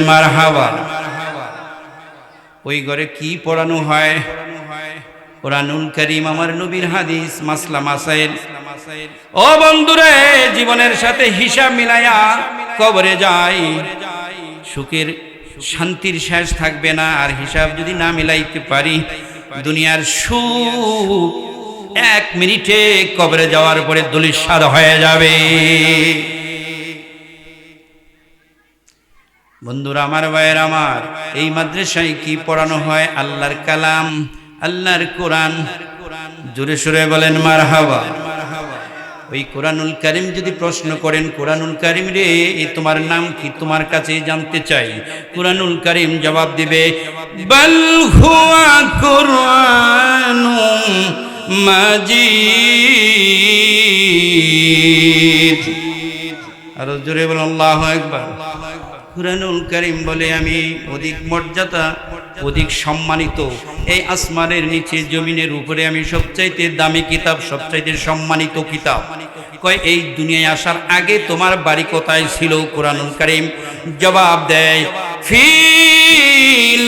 মারহাবা। ওই ঘরে কি পড়ানো হয়? কোরআনুল কারীম, আমার নবীর হাদিস, মাসলা মাসাইল। ও বন্ধুরে, জীবনের সাথে হিসাব মিলায়া কবরে যাই, সুখের শান্তির শেষ থাকবে না। আর হিসাব যদি না মিলাইতে পারি, দুনিয়ার সুখ 1 মিনিটে কবরে যাওয়ার পরে ধূলিসাৎ হয়ে যাবে। বন্ধুরা আমার, ভাইয়ের আমার, এই মাদ্রাসায় কি পড়ানো হয়? আল্লাহর কালাম, আল্লাহর কোরআন। জোরে সুরে বলেন মারহাবা। ওই কোরআনুল কারীম যদি প্রশ্ন করেন, কোরআনুল কারীম রে, তোমার নাম কি, তোমার কাছে জানতে চাই, কোরআনুল কারীম জবাব দিবে, বাল হুয়া কুরআনুম মাজিদ। আর জোরে বলেন আল্লাহু আকবার। কুরআনুল কারীম বলে, আমি অধিক মর্যাদা, অধিক সম্মানিত। এই আসমানের নিচে, জমিনের উপরে আমি সবচাইতে দামি কিতাব, সবচাইতে সম্মানিত কিতাব। কয়, এই দুনিয়ায় আসার আগে তোমার বাড়ি কোথায় ছিল? কুরআনুল কারীম জবাব দেয়, ফি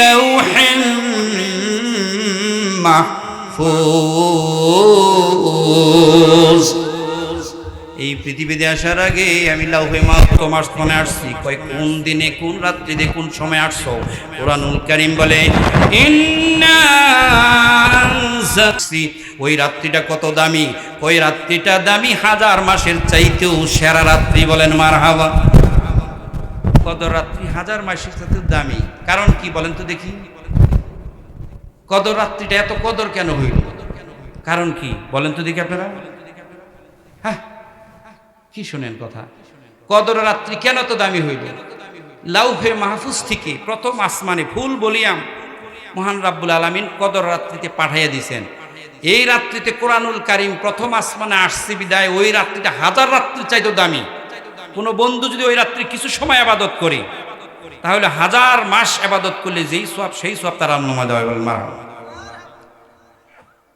লাউহিন মাহফুজ। এই পৃথিবীতে আসার আগে আমি লাউহে মাহফুজ তোমার স্থানে আসছি। কয়, কোন দিনে, কোন রাত্রিতে, কোন সময় আসছো? কুরআনুল কারীম বলে, ইন্না আনজালনাহু। ওই রাত্রিটা কত দামি? ওই রাত্রিটা দামি 1000 মাসের চাইতেও সেরা রাত্রি। বলেন মারহাবা। কদর রাত্রি 1000 মাসের চাইতেও দামি। কারণ কি বলেন তো দেখি? কদর রাত্রিটা এত কদর কেন হইল? কারণ কি বলেন তো দেখি আপনারা? হ্যাঁ, কি শোনেন কথা? কদর রাত্রি কেন তো দামি হইল? লাউহে মাহফুজ থেকে প্রথম আসমানে ফুল বলিয়াম মহান রাব্বুল আলামিন কদর রাত্রিতে পাঠাইয়া দিয়েছেন। এই রাত্রিতে কোরআনুল কারীম প্রথম আসমানে আসছে বিদায় ওই রাত্রিটা 1000 রাত্রির চাইতেও দামি। কোনো বন্ধু যদি ওই রাত্রি কিছু সময় ইবাদত করে, তাহলে 1000 মাস ইবাদত করলে যেই সওয়াব, সেই সওয়াব তার আমনামায় দেওয়া হবে।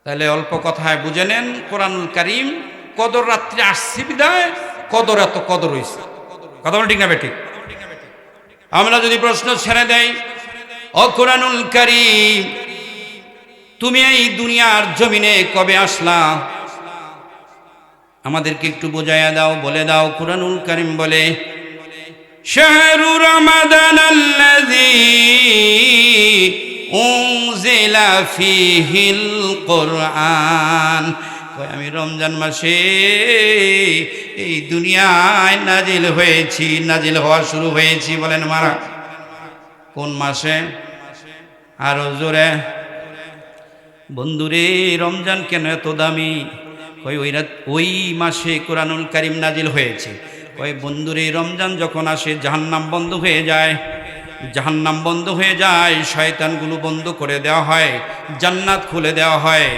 তাহলে অল্প কথায় বুঝে নেন, কোরআনুল কারীম কদর রাত্রি আসছে বিদায় কদর, এত কদর হইছে। কথা বল ঠিক না বেঠিক? আমরা যদি প্রশ্ন ছেড়ে দেই, ও কোরআনুল কারীম, তুমি এই দুনিয়ার জমিনে কবে আসলা? আমাদেরকে একটু বোঝাইয়া দাও, বলে দাও। কোরআনুল কারীম বলে, শাহরু রমাদানাল্লাযী উনজিলা ফীহিল কুরআন। আমি রমজান মাসে এই দুনিয়ায় নাজিল হয়েছি, নাজিল হওয়া শুরু হয়েছি। বলেন মারা। কোন মাসে? আরো জোরে। বন্ধুরে, রমজান কেন এত দামি? কই ওই মাসে কোরআনুল কারীম নাজিল হয়েছে। কই বন্ধুরে, রমজান যখন আসে জাহান্নাম বন্ধ হয়ে যায়, জাহান্নাম বন্ধ হয়ে যায়, শয়তানগুলো বন্ধ করে দেওয়া হয়, জান্নাত খুলে দেওয়া হয়।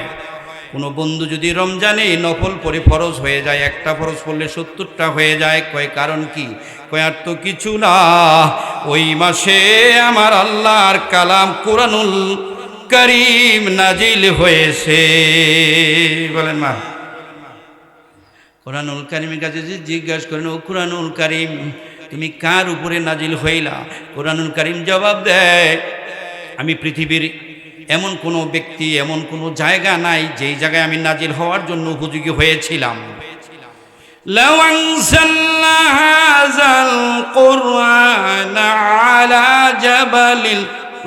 কোনো বন্ধু যদি রমজানে নফল পড়ে ফরজ হয়ে যায়, একটা ফরজ পড়লে 70টা হয়ে যায়। কয় কারণ কি? কয় আর তো কিছু না, ওই মাসে আমার আল্লাহর কালাম কোরআনুল কারীম নাজিল হয়েছে। বলেন মা। কোরআনুল কারীমের কাছে যদি জিজ্ঞাসা করেন, ও কোরআনুল কারীম, তুমি কার উপরে নাজিল হইলা? কোরআনুল কারীম জবাব দেয়, আমি পৃথিবীর এমন কোনো ব্যক্তি, এমন কোনো জায়গা নাই যেই জায়গায় আমি নাজিল হওয়ার জন্য উপযোগী হয়েছিলাম। লাউ আনজালনা হাযাল কুরআন আলা জাবালিন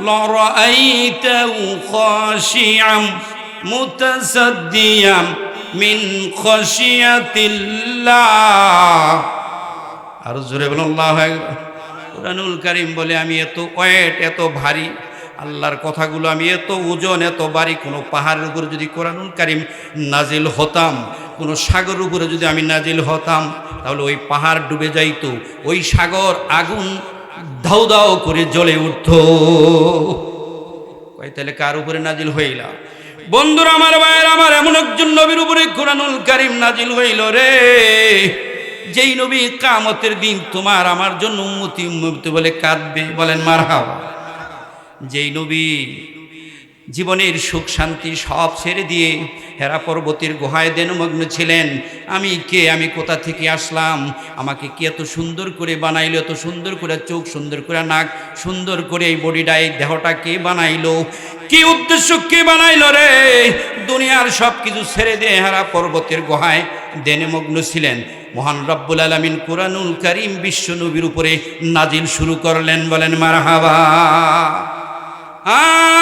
লারাআইতাহু খাশিআম মুতাসাদ্দিয়াম মিন খাশিয়াতিল্লাহ। আর জোরে বলুন আল্লাহু আকবার। কোরআনুল কারীম বলে, আমি এত ওয়েট, এত ভারী, আল্লাহর কথাগুলো আমি এত ওজন, এত ভারী। কোনো পাহাড়ের উপরে যদি কোরআনুল কারীম নাজিল হতাম, কোনো সাগরের উপরে যদি আমি নাজিল হতাম, তাহলে ওই পাহাড় ডুবে যাইত, ওই সাগর আগুন দাউ দাউ করে জ্বলে উঠত। কই তাহলে কার উপরে নাজিল হইলা? বন্ধুরা আমার, ভাইয়ের আমার, এমন একজন নবীর উপরে কোরআনুল কারীম নাজিল হইল রে, যেই নবী কিয়ামতের দিন তোমার আমার জন্য উম্মতি উম্মতি বলে কাঁদবে। বলেন মারহাবা। যেই নবী জীবনের সুখ শান্তি সব ছেড়ে দিয়ে হেরা পর্বতের গুহায় ধ্যানমগ্ন ছিলেন। আমি কে, আমি কোথা থেকে আসলাম, আমাকে কে এত সুন্দর করে বানাইলো, এত সুন্দর করে চোখ, সুন্দর করে নাক, সুন্দর করে এই বডিটা, এই দেহটা কে বানাইলো, কি উদ্দেশ্য, কে বানাইলো রে? দুনিয়ার সব কিছু ছেড়ে দিয়ে হেরা পর্বতের গুহায় ধ্যানমগ্ন ছিলেন। মহান রব্বুল আলামিন কুরআনুল কারীম বিশ্ব নবীর উপরে নাজিল শুরু করলেন। বলেন মারহাবা।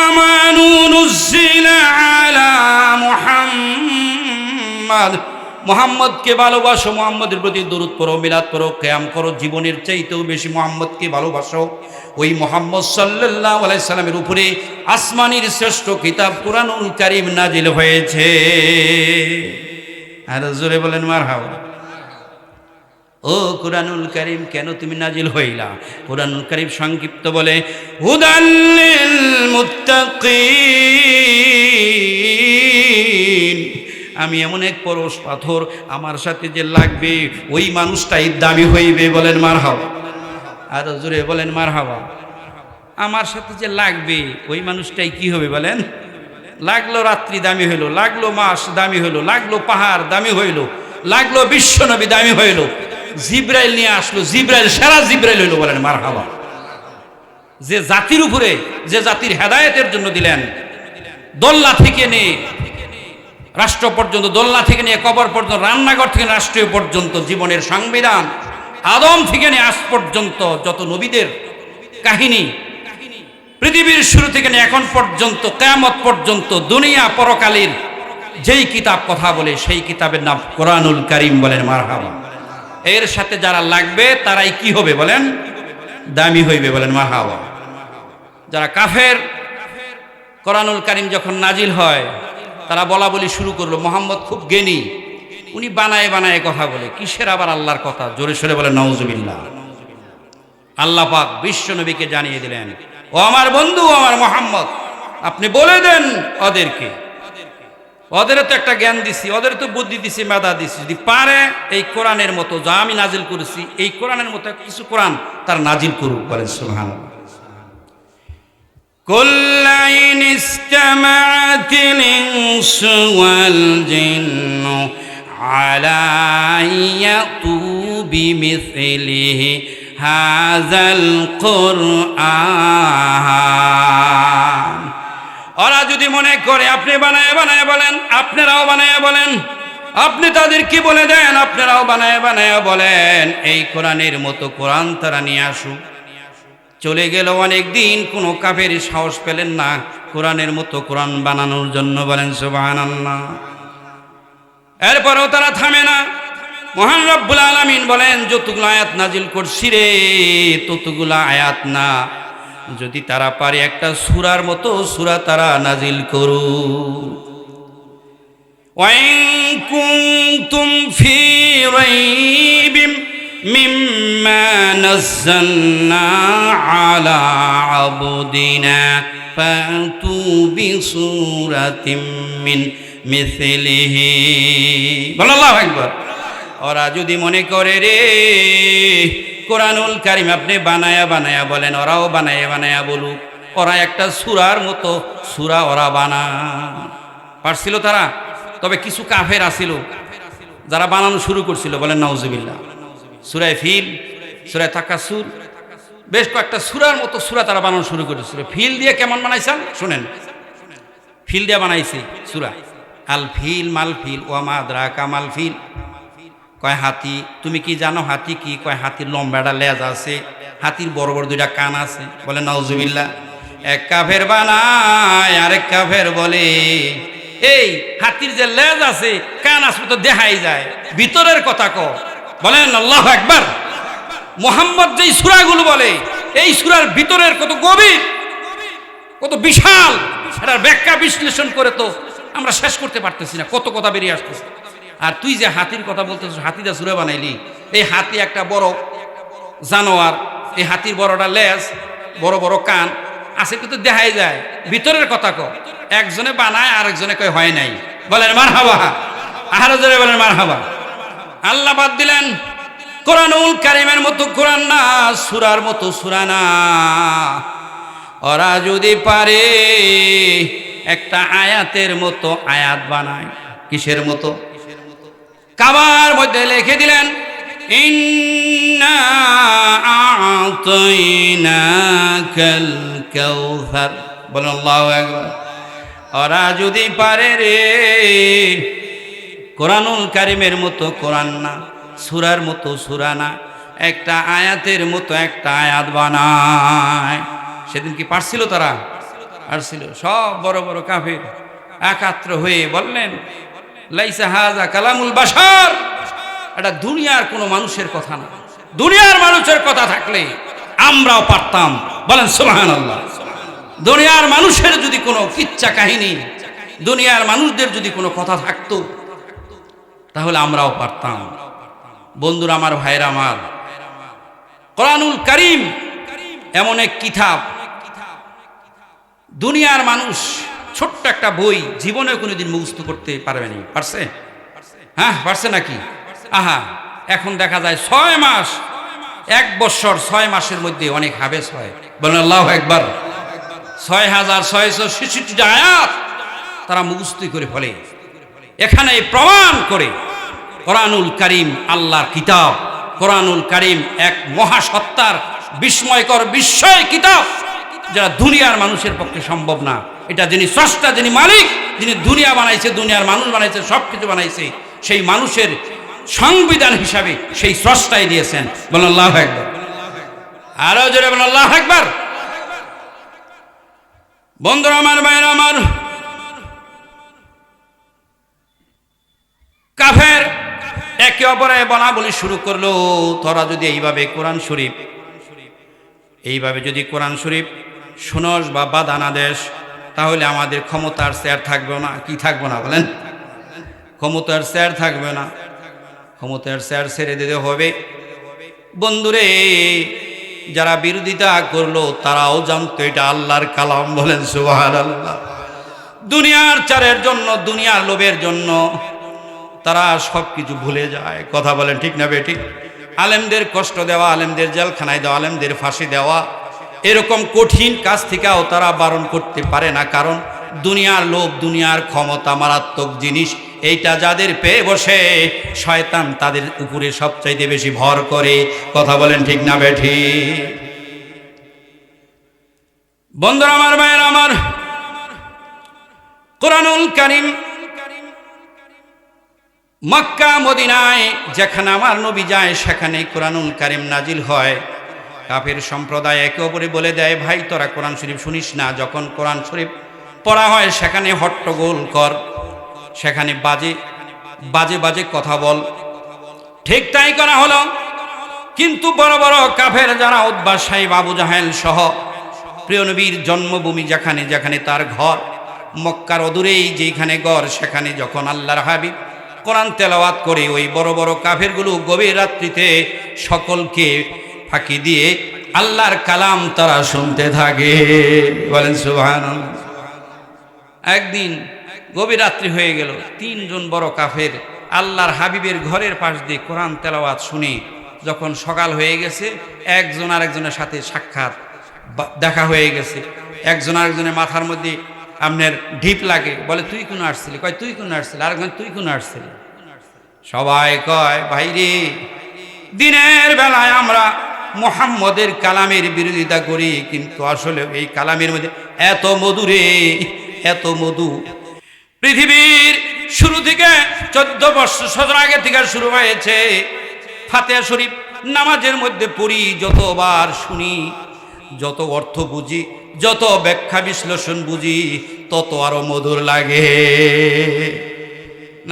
আমানু নুজিলা আলা মুহাম্মাদ, মুহাম্মদকে ভালোবাসো, মুহাম্মদের প্রতি দরুদ পড়ো, মিলাদ পড়ো, কিয়াম করো, জীবনের চাইতেও বেশি মুহাম্মদকে ভালোবাসো। ওই মুহাম্মদ সাল্লাল্লাহু আলাইহি সাল্লামের উপরে আসমানের শ্রেষ্ঠ কিতাব কুরআনুল কারীম নাজিল হয়েছে। আর জোরে বলেন মারহাবা। ও কুরআনুল কারীম কেন তুমি নাজিল হইলা? কুরআনুল কারীম সংক্ষিপ্ত বলে হুদাল্লিল মুত্তাকিন। আমি এমন এক পরশ পাথর, আমার সাথে যে লাগবে ওই মানুষটাই দামি হইবে। বলেন মারহাবা। আর জোরে বলেন মারহাবা। আমার সাথে যে লাগবে ওই মানুষটাই কি হবে বলেন? লাগলো রাত্রি দামি হইল, লাগলো মাস দামি হইল, লাগলো পাহাড় দামি হইল, লাগলো বিশ্বনবী দামি হইল, জিব্রাইল নিয়ে আসলো, জিব্রাইল সেরা জিব্রাইল হইল। বলেন মারহাবা। যে জাতির উপরে, যে জাতির হেদায়েতের জন্য দিলেন, দোল্লা থেকে নিয়ে রাষ্ট্র পর্যন্ত, দোল্লা থেকে নিয়ে কবর পর্যন্ত, রান্নাঘর থেকে রাষ্ট্রীয় পর্যন্ত, জীবনের সংবিধান আদম থেকে নিয়ে আজ পর্যন্ত যত নবীদের কাহিনী, পৃথিবীর শুরু থেকে নিয়ে এখন পর্যন্ত, কিয়ামত পর্যন্ত, দুনিয়া পরকালের যেই কিতাব কথা বলে সেই কিতাবের নাম কুরআনুল কারীম। বলেন মারহাবা। এর সাথে যারা লাগবে তারাই কি হবে বলেন? দামি হইবে। বলেন মারহাবা। যারা কাফের, কুরআনুল কারীম যখন নাজিল হয় তারা বলা বলি শুরু করলো, মুহাম্মদ খুব জ্ঞানী, উনি বানায় বানায় কথা বলে, কিসের আবার আল্লাহর কথা? জোরে সোরে বলেন নাউজুবিল্লাহ। আল্লাহ পাক বিশ্ব নবীকে জানিয়ে দিলেন, ও আমার বন্ধু, আমার মুহাম্মদ, আপনি বলে দেন ওদেরকে, ওদের তো একটা জ্ঞান দিছি, ওদের তো বুদ্ধি দিছি, মেধা দিছি, যদি পারে এই কোরআনের মতো যা আমি নাজিল করেছি এই কোরআনের মতো কিছু কোরআন তার নাজিল করুক। বলেন সুবহানাল্লাহ। কুল্লা ইন ইসতামাআতিল ইনসু ওয়াল জিন্নু আলা ইয়াতু বিমিসলিহি হাযাল কুরআন। ওরা যদি মনে করে আপনি বানায় বানায় বলেন, আপনারাও বানায় বলেন, আপনি তাদের কি বলে দেন, আপনারাও বানায় বানায় বলেন, এই কোরআনের মতো কোরআন তারা নিয়ে আসুক। চলে গেল অনেক দিন, কোনো কাফের সাহস পেলেন না কোরআনের মতো কোরআন বানানোর জন্য। বলেন সুবহানাল্লাহ। এরপরও তারা থামে না। মহান রব্বুল আলামিন বলেন, যতগুলো আয়াত নাজিল করছি রে, ততগুলো আয়াত না, যদি তারা পারে একটা সূরার মতো সূরা তারা নাজিল করুক। ওয়াইন কুনতুম ফি রাইবিম মিম্মা নাযালনা আলা আবদিনা ফাতু বিসূরাতিম মিন মিসলিহি। আল্লাহু আকবার। ওরা যদি মনে করে রে কোরআনুল কারীম আপনি বানায়া বানায়া বলেন, ওরাও বানায়া বানায়া বলুক, ওরা একটা সূরার মতো সূরা ওরা বানা পারছিল তারা। তবে কিছু কাফের আছিল যারা বানানো শুরু করছিল। বলেন নাউজুবিল্লাহ। সূরা ফিল, সূরা তাকাসুর, বেশ কয়েকটা সূরার মতো সূরা তারা বানানো শুরু করেছিল। ফিল দিয়ে কেমন বানাইছেন শুনেন। ফিল দিয়ে বানাইছে সূরা আল ফিল মাল ফিল ওয়া মা আদরাকা মাল ফিল। কয় হাতি, তুমি কি জানো হাতি কি? কয় হাতির লম্বাটা লেজ আছে, হাতির বড় বড় দুইটা কান আছে। বলে নাউজুবিল্লাহ। এক কাফের বানায়, আরেক কাফের বলে এই হাতির যে লেজ আছে, কান আছে তো দেখাই যায়, ভিতরের কথা ক। বলেন আল্লাহু আকবার। মুহাম্মদ যেই সূরাগুলো বলে, এই সূরার ভিতরের কত গভীর, কত বিশাল, এটার ব্যাখ্যা বিশ্লেষণ করে তো আমরা শেষ করতে পারতেছি না, কত কথা বেরিয়ে আসতেছে। আর তুই যে হাতির কথা বলতেছিস, হাতিটা সূরা বানাইলি, এই হাতি একটা বড় জানোয়ার, এই হাতির বড়টা লেজ, বড় বড় কান আছে, কিন্তু দেখাই যায়, ভিতরের কথা ক। একজনে বানায়, আরেকজনে কয় হয় নাই। বলেন মারহাবা। আরো জোরে বলেন মারহাবা। আল্লাহ বাদ দিলেন কোরআনুল কারীমের মতো কোরআন না, সূরার মতো সূরা না। ওরা যদি পারে একটা আয়াতের মতো আয়াত বানায়। কিসের মতো? কাবার মধ্যে লিখে দিলেন ইন্না আ'তাইনাকাল কাউসার। বলেন আল্লাহু আকবার। ওরা যদি পারে রে কোরআনুল কারীমের মতো কোরআন না, সূরার মতো সূরা না, একটা আয়াতের মতো একটা আয়াত বানায়। সেদিন কি পারছিল তারা? পারছিল। সব বড় বড় কাফির একাত্র হয়ে বললেন লাইসা হাযা কালামুল বাশার, এটা দুনিয়ার কোনো মানুষের কথা না। দুনিয়ার মানুষের কথা থাকলে আমরাও পারতাম। বলেন সুবহানাল্লাহ। দুনিয়ার মানুষের যদি কোনো কিচ্ছা কাহিনী, দুনিয়ার মানুষদের যদি কোনো কথা থাকতো তাহলে আমরাও পারতাম। বন্ধুরা আমার, ভাইরা আমার, কোরআনুল কারীম এমন এক কিতাব, দুনিয়ার মানুষ ছোট্ট একটা বই জীবনে কোনোদিন মুখস্থ করতে পারবেনি। পারছে? হ্যাঁ পারছে নাকি? আহা, এখন দেখা যায় 6 মাস, 1 বছর 6 মাসের মধ্যে অনেক হাফেজ হয়। বলেন আল্লাহু আকবার। 6666 আয়াত তারা মুখস্থ করে ফেলে। এখানে প্রমাণ করে কোরআনুল কারীম আল্লাহর কিতাব। কোরআনুল কারীম এক মহাসত্তার বিস্ময়কর বিস্ময় কিতাব, যারা দুনিয়ার মানুষের পক্ষে সম্ভব না। এটা যিনি স্রষ্টা, যিনি মালিক, যিনি দুনিয়া বানাইছে, দুনিয়ার মানুষ বানাইছে, সব কিছু বানাইছে, সেই মানুষের সংবিধান হিসাবে সেই স্রষ্টাই দিয়েছেন। বলেন আল্লাহু আকবার। আরো জোরে বলেন আল্লাহু আকবার। বন্ধুরা আমার, ভাইরা আমার, কাফের একে অপরে বলা বলি শুরু করলো, তোরা যদি এইভাবে কোরআন শরীফ, এইভাবে যদি কোরআন শরীফ শুনস বা বাধা না দেশ, তাহলে আমাদের ক্ষমতার চেয়ার থাকবে না। কি থাকবে না? বলেন, ক্ষমতার চেয়ার থাকবে না। ক্ষমতার চেয়ার ছেড়ে দিতে হবে। বন্ধুরে, যারা বিরোধিতা করলো তারাও জানতো এটা আল্লাহর কালাম। বলেন সুবহানাল্লাহ। দুনিয়ার চারের জন্য, দুনিয়ার লোভের জন্য তারা সব কিছু ভুলে যায়। কথা বলেন ঠিক না বেঠিক? আলেমদের কষ্ট দেওয়া, আলেমদের জেলখানায় দেওয়া, আলেমদের ফাঁসি দেওয়া, এরকম কঠিন কাজ থেকেও তারা বারণ করতে পারে না। কারণ দুনিয়ার লোভ, দুনিয়ার ক্ষমতা মারাত্মক জিনিস। এইটা যাদের পেয়ে বসে শয়তান তাদের উপরে সবচাইতে বেশি ভর করে। কথা বলেন ঠিক না বেঠিক? বন্ধুরা আমার, ভাইয়েরা আমার, কোরআনুল কারীম মক্কা মদিনায় যেখানে আমার নবী যায় সেখানে কোরআনুল কারীম নাজিল হয়। কাফের সম্প্রদায় একে অপরে বলে দেয়, ভাই তোরা কোরআন শরীফ শুনিস না? যখন কোরআন শরীফ পড়া হয় সেখানে হট্টগোল কর, সেখানে বাজে বাজে বাজে কথা বল। ঠিক তাই করা হলো। কিন্তু বড় বড় কাফের যারা উতবা, সাইব, আবু জাহেল সহ প্রিয় নবীর জন্মভূমি যেখানে, যেখানে তার ঘর, মক্কার অদূরেই যেখানে ঘর, সেখানে যখন আল্লাহর হাবিব কোরআন তেলাওয়াত করে, ওই বড় বড় কাফেরগুলো গভীর রাত্রিতে সকলকে ফাঁকি দিয়ে আল্লাহর কালাম তারা শুনতে থাকে। বলেন সুবহানাল্লাহ। একদিন গভীর রাত্রি হয়ে গেল, 3 জন বড় কাফের আল্লাহর হাবিবের ঘরের পাশ দিয়ে কোরআন তেলাওয়াত শুনে যখন সকাল হয়ে গেছে, একজন আরেকজনের সাথে সাক্ষাৎ দেখা হয়ে গেছে। একজন আরেকজনের মাথার মধ্যে আপনার ঢিপ লাগে, বলে তুই কোন আসছিলি? কয় তুই কোন আসছিলি? আরেকজন তুই কোন আসছিলি? সবাই কয় ভাইরে, দিনের বেলায় আমরা মুহাম্মদের কালামের বিরোধিতা করি, কিন্তু আসলে এই কালামের মধ্যে এত মধুরে, এত মধু। পৃথিবীর শুরু থেকে 14 বছর আগে থেকে শুরু হয়েছে। ফাতিহা শরীফ নামাজের মধ্যে পড়ি, যতবার শুনি, যত অর্থ বুঝি, যত ব্যাখ্যা বিশ্লেষণ বুঝি, তত আরো মধুর লাগে।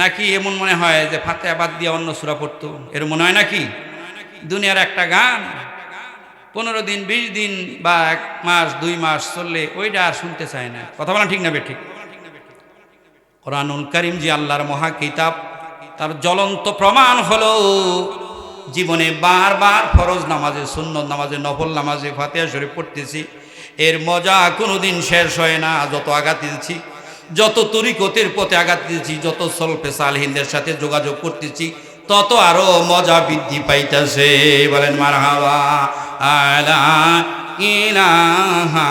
নাকি এমন মনে হয় যে ফাতিহা বাদ দিয়ে অন্য সূরা পড়তো? এর মনে হয় নাকি? দুনিয়ার একটা গান 15 দিন 20 দিন বা 1 মাস 2 মাস চললে ওইটা আর শুনতে চায় না। কথা বলা ঠিক না বেঠিক? কোরআনুল কারীম যে আল্লাহর মহা কিতাব, তার জ্বলন্ত প্রমাণ হলো জীবনে বারবার ফরজ নামাজে, সুন্নত নামাজে, নফল নামাজে ফাতিহা শরীফ পড়তেছি, এর মজা কোনোদিন শেষ হয় না। যত আঘাত দিয়েছি, যত তরিকতের পথে আঘাত দিয়েছি, যত সলফে সালেহিনদের সাথে যোগাযোগ করতেছি, তত আরো মজা বৃদ্ধি পাইতেছে। বলেন মারহাবা। আলা ইলাহা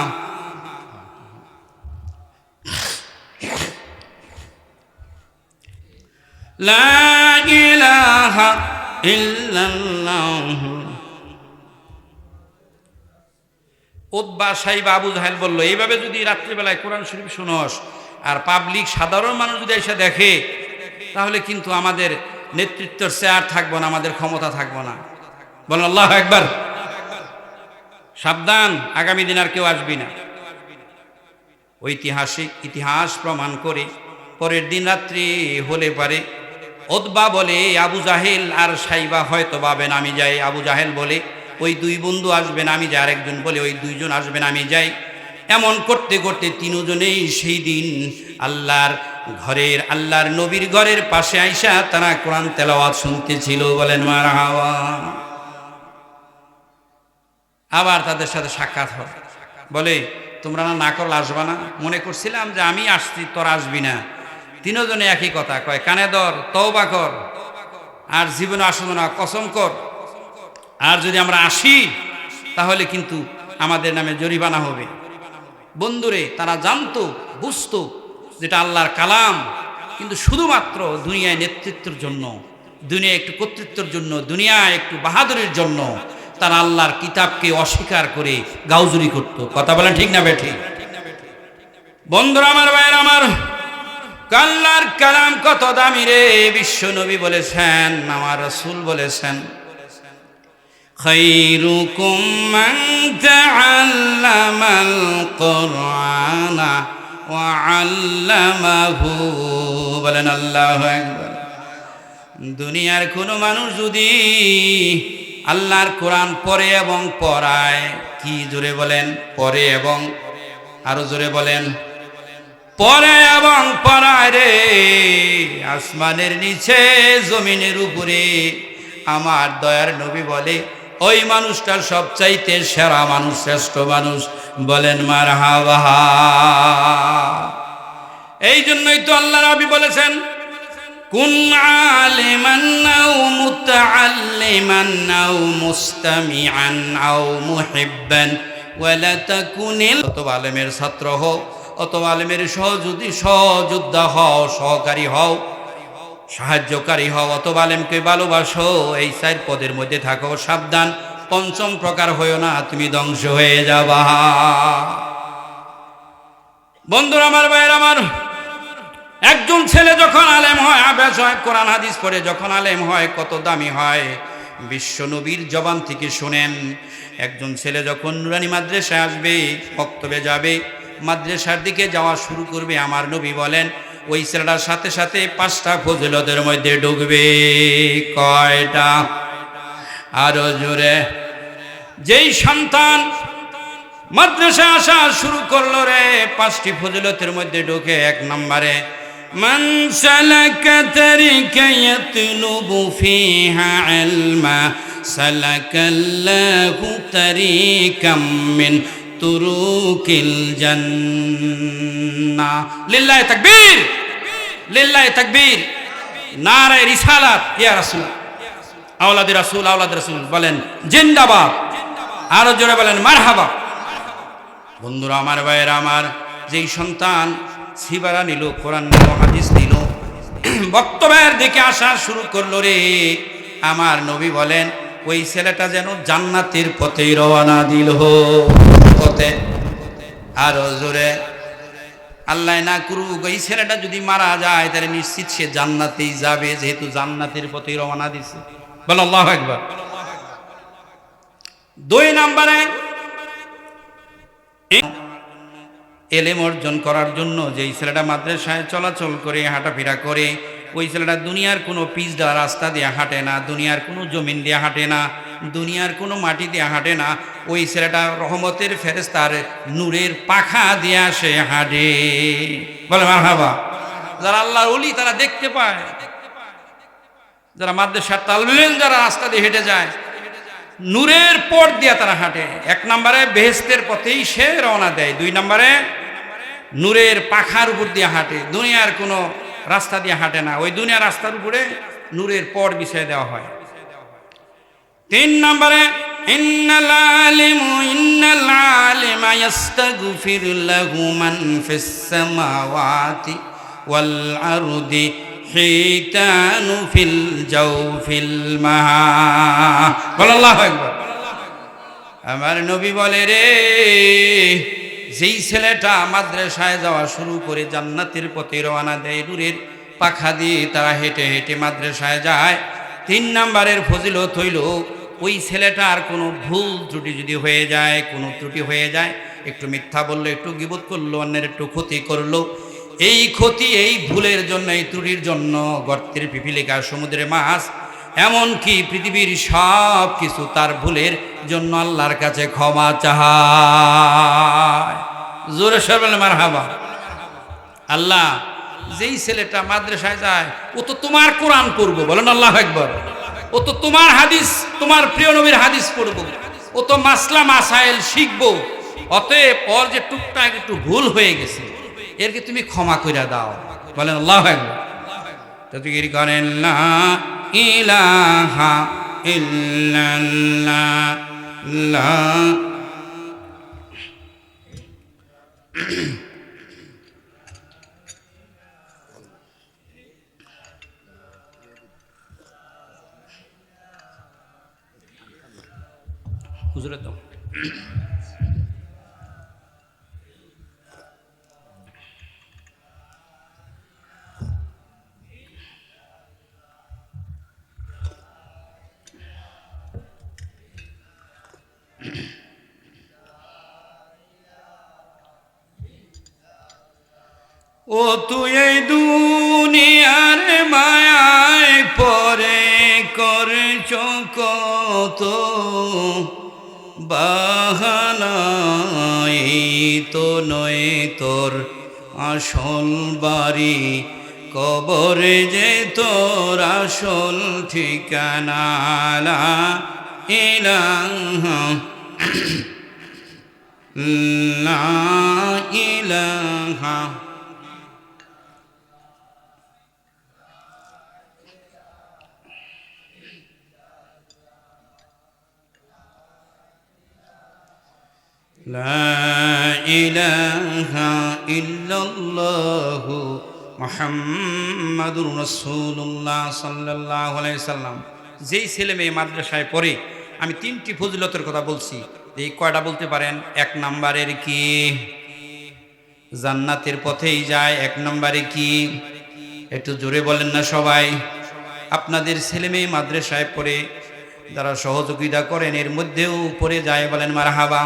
লা ইলাহা ইল্লাল্লাহ। উতবা সাইবা আবু জাহেল বলল, এইভাবে যদি রাত্রিবেলায় কোরআন শরীফ শুনোস আর পাবলিক সাধারণ মানুষ যদি এসে দেখে, তাহলে কিন্তু আমাদের নেতৃত্বের চেয়ার থাকবো না, আমাদের ক্ষমতা থাকবো না। বলেন আল্লাহু আকবার। সাবধান, আগামী দিন আর কেউ আসবি না। ঐতিহাসিক ইতিহাস প্রমাণ করে পরের দিন রাত্রি হলে পারে উতবা বলে আবু জাহেল আর সাইবা হয়তো ভাবেন আমি যাই। আবু জাহেল বলে ওই দুই বন্ধু আসবেন আমি যাই, আরেকজন বলে ওই দুইজন আসবেন আমি যাই। এমন করতে করতে তিনজনেই সেই দিন আল্লাহর নবীর ঘরের পাশে আইসা তারা কোরআন তেলাওয়াত শুনতেছিল। বলেন মারহাবা। আবার তাদের সাথে সাক্ষাৎ হয়, বলে তোমরা না করলে আসবা না? মনে করছিলাম যে আমি আসছি, তোর আসবি না। তিনজনে একই কথা কয়, কানে ধর, তওবা কর, আর জীবনে আসবো না, কসম কর। আর যদি আমরা আসি তাহলে কিন্তু আমাদের নামে জরিমানা হবে। বন্ধুরে, তারা জানতো, বুঝতো যেটা আল্লাহর কালাম, কিন্তু শুধুমাত্র দুনিয়ায় নেতৃত্বের জন্য, দুনিয়ায় একটু কর্তৃত্বের জন্য, দুনিয়ায় একটু বাহাদুরির জন্য তারা আল্লাহর কিতাবকে অস্বীকার করে গাউজুরি করত। কথা বলেন ঠিক না বেঠি? বন্ধুরা আমার, ভাইয়ের আমার, আল্লাহর কালাম কত দামি রে। বিশ্ব নবী বলেছেন, আমার রাসূল বলেছেন, খায়রুকুম মান তাআল্লামাল কুরআনা ওয়া আল্লামাহু। বলেন আল্লাহু আকবার। দুনিয়ার কোনো মানুষ যদি আল্লাহর কোরআন পড়ে এবং পড়ায়, কি জোরে বলেন? পড়ে এবং, আরো জোরে বলেন, পড়ে এবং পড়ায় রে, আসমানের নিচে জমিনের উপরে আমার দয়ার নবী বলে ওই মানুষটার সবচাইতে সেরা মানুষ, শ্রেষ্ঠ মানুষ। বলেন মারহাবা। এই জন্যই তো আল্লাহ নবী বলেছেন, কুন আলিমান আও মুতাআল্লিমান আও মুস্তামিআন আও মুহিব্বান ওয়ালা তাকুনিল। অথবা আলেমের ছাত্র হও, অথবা আলেমের সহযোদ্ধা হও, সহকারী হও, সাহায্যকারী হও, অথবা আলেমকে ভালোবাসো। এই 4 পদের মধ্যে থাকো। সাবধান, 5ম প্রকার হয়েও না, তুমি ধ্বংস হয়ে যাবা। বন্ধুরা আমার, ভাইয়ের আমার, একজন ছেলে যখন আলেম হয়, আবেশ হয়, কোরআন হাদিস পড়ে যখন আলেম হয়, কত দামি হয়। বিশ্ব নবীর জবান থেকে শুনেন, একজন ছেলে যখন নুরানি মাদ্রাসায় আসবে, বক্তব্যে যাবে, মাদ্রাসার দিকে যাওয়া শুরু করবে, আমার নবী বলেন ওই ছেলেটার সাথে সাথে 5টা ফজিলতের মধ্যে ঢুকবে। কয়টা? আরো জোরে। যেই সন্তান মাদ্রাসা আসা শুরু করলো রে, 5টি ফজিলতের মধ্যে ঢুকে 1 নম্বরে, মান সালাকা তারিকা ইয়াতলুবু ফিহা ইলমা সালাকাল্লাহু তারিকাম মিন তুরুকিল জান্নাহ। লিল্লাহি তাকবীর, লিল্লাহি তাকবীর, নারে রিসালাত, ইয়া রাসূল, আওলাদে রাসূল, আওলাদে রাসূল বলেন জিন্দাবাদ। আরো জোরে বলেন মারহাবা। বন্ধুরা আমার, ভাইয়েরা আমার, যেই সন্তান সিবারা নিল, কোরআন নিল, হাদিস নিল, বক্তব্যের দিকে আসা শুরু করলো রে, আমার নবী বলেন ওই ছেলেটা যেন জান্নাতের পথে রওনা দিল। পথে, আরো জোরে, আল্লাহ না করুক ওই ছেলেটা যদি মারা যায় তাহলে নিশ্চিত সে জান্নাতেই যাবে, যেহেতু জান্নাতের পথে রওনা দিছে। বল আল্লাহু আকবার। 2 নম্বরে, এলেম অর্জন করার জন্য যেই ছেলেটা মাদ্রাসায় চলাচল করে, হাঁটাফেরা করে, ওই ছেলেটা দুনিয়ার কোনো পিচডা রাস্তা দিয়ে হাঁটে না, দুনিয়ার কোনো জমিন দিয়ে হাঁটে না, দুনিয়ার কোনো মাটি দিয়ে হাঁটে না। ওই ছেলেটা রহমতের ফেরেশতার নূরের পাখা দিয়ে সে হাঁটে। বলে মারহাবা। যারা আল্লাহর ওলি তারা দেখতে পায়, যারা মাদ্রাসার তালিম, যারা রাস্তা দিয়ে হেঁটে যায়, নূরের পথ দিয়ে তারা হাঁটে। 1 নম্বরে বেহেশতের পথেই সে রওনা দেয়। 2 নম্বরে নূরের পাখার উপর দিয়ে হাঁটে, দুনিয়ার কোনো রাস্তা দিয়ে হাঁটে না, ওই দুনিয়ার রাস্তার উপরে নূরের পথ বিছিয়ে দেওয়া হয়। 3 নম্বরে, ইন্নাল আলিমা ইস্তাগফিরু লাহু মান ফিস সামাওয়াতি ওয়াল আরদি হিতানু ফিল জাওফিল মাহা। বল আল্লাহু আকবার। আমার নবী বলে রে, যেই ছেলেটা মাদ্রাসায় যাওয়া শুরু করে জান্নাতের পথে রওনা দেয়, নূরের পাখা দিয়ে তারা হেঁটে হেঁটে মাদ্রাসায় যায়, 3 নাম্বারের ফজিলত হইল ওই ছেলেটার কোনো ভুল ত্রুটি যদি হয়ে যায়, কোনো ত্রুটি হয়ে যায়, একটু মিথ্যা বললো, একটু গীবত করলো, অন্যের একটু ক্ষতি করলো, এই ক্ষতি, এই ভুলের জন্য, এই ত্রুটির জন্য গর্তের পিপিলিকা, সমুদ্রের মাছ, এমনকি পৃথিবীর সব কিছু তার ভুলের জন্য আল্লাহর কাছে ক্ষমা চায়। জোরে সর বলে মারহাবা। আল্লাহ, যেই ছেলেটা মাদ্রাসায় যায় ও তো তোমার কোরআন পড়বো, বলেন আল্লাহু আকবার। ও তো তোমার হাদিস, তোমার প্রিয় নবীর হাদিস পড়বো, ও তো মাসলা মাসাইল শিখবো, অতএব ওর যে টুকটাক একটু ভুল হয়ে গেছে এরকে তুমি ক্ষমা করে দাও, বলেন আল্লাহু আকবার। তাকবীর করেন লা ইলাহা ইল্লাল্লাহ লা। হুজুরে দাও। ও তুই এই দুনিয়ার মায়ায় পরে করছ কত বাহানা, এই তো নয় তোর আসল বাড়ি, কবরে যে তোর আসল ঠিকানা। লা ইলাহা লা ইলাহা লা ইলাহা ইল্লাল্লাহু মুহাম্মাদুর রাসূলুল্লাহ সাল্লাল্লাহু আলাইহি সাল্লাম। যেই ছেলে মেয়ে মাদ্রাসায় পড়ে, আমি 3টি ফজিলতের কথা বলছি, এই কয়টা বলতে পারেন? 1 নম্বরের কি? জান্নাতের পথেই যায়। 1 নম্বরে কি? একটু জোরে বলেন না সবাই। আপনাদের ছেলে মেয়ে মাদ্রাসায় পড়ে যারা সহযোগিতা করেন এর মধ্যেও পড়ে যায়, বলেন মারহাবা।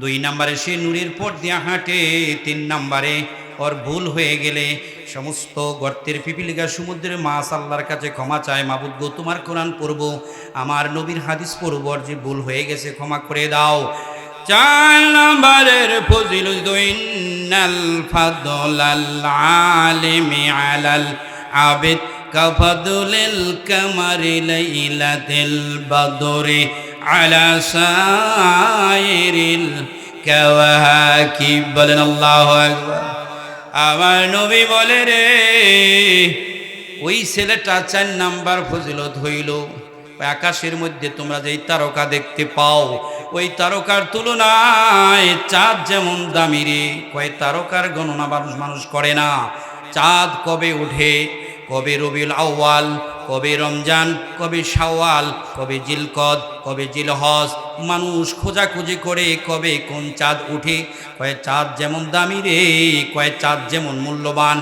2 নম্বরে সে নূরের পথ দিয়ে হাঁটে। 3 নম্বরে ওর ভুল হয়ে গেলে সমস্ত গর্তের পিপিলিকা, সমুদ্রের মাছ আল্লাহর কাছে ক্ষমা চায়, মাবুদ গো তোমার কোরআন পড়বো, আমার নবীর হাদিস পড়বো, আর যে ভুল হয়ে গেছে ক্ষমা করে দাও। 4 নম্বরের ফজিলত, ইন্নাল ফাদলাল আলিমি আলাল আবিদ কাফাদুলিল কামারি লাইলাতিল বদরি আলা সাইরিল কাওয়াকিব, বলেন আল্লাহু আকবার। আমার নবী বলে রে, ওই ছেলেটা 4 নাম্বার ফজিলত হইল, আকাশের মধ্যে তোমরা যেই তারকা দেখতে পাও, ওই তারকার তুলনায় চাঁদ যেমন দামি রে। কয় তারকার গণনা মানুষ করে না। চাঁদ কবে ওঠে, কবে রবিউল আউয়াল, কবে রমজান, কবে শাওয়াল, কবে জিলকদ, কবে জিলহজ, মানুষ খোঁজাখুঁজি করে কবে কোন চাঁদ উঠে। কয় চাঁদ যেমন দামি রে, কয় চাঁদ যেমন মূল্যবান,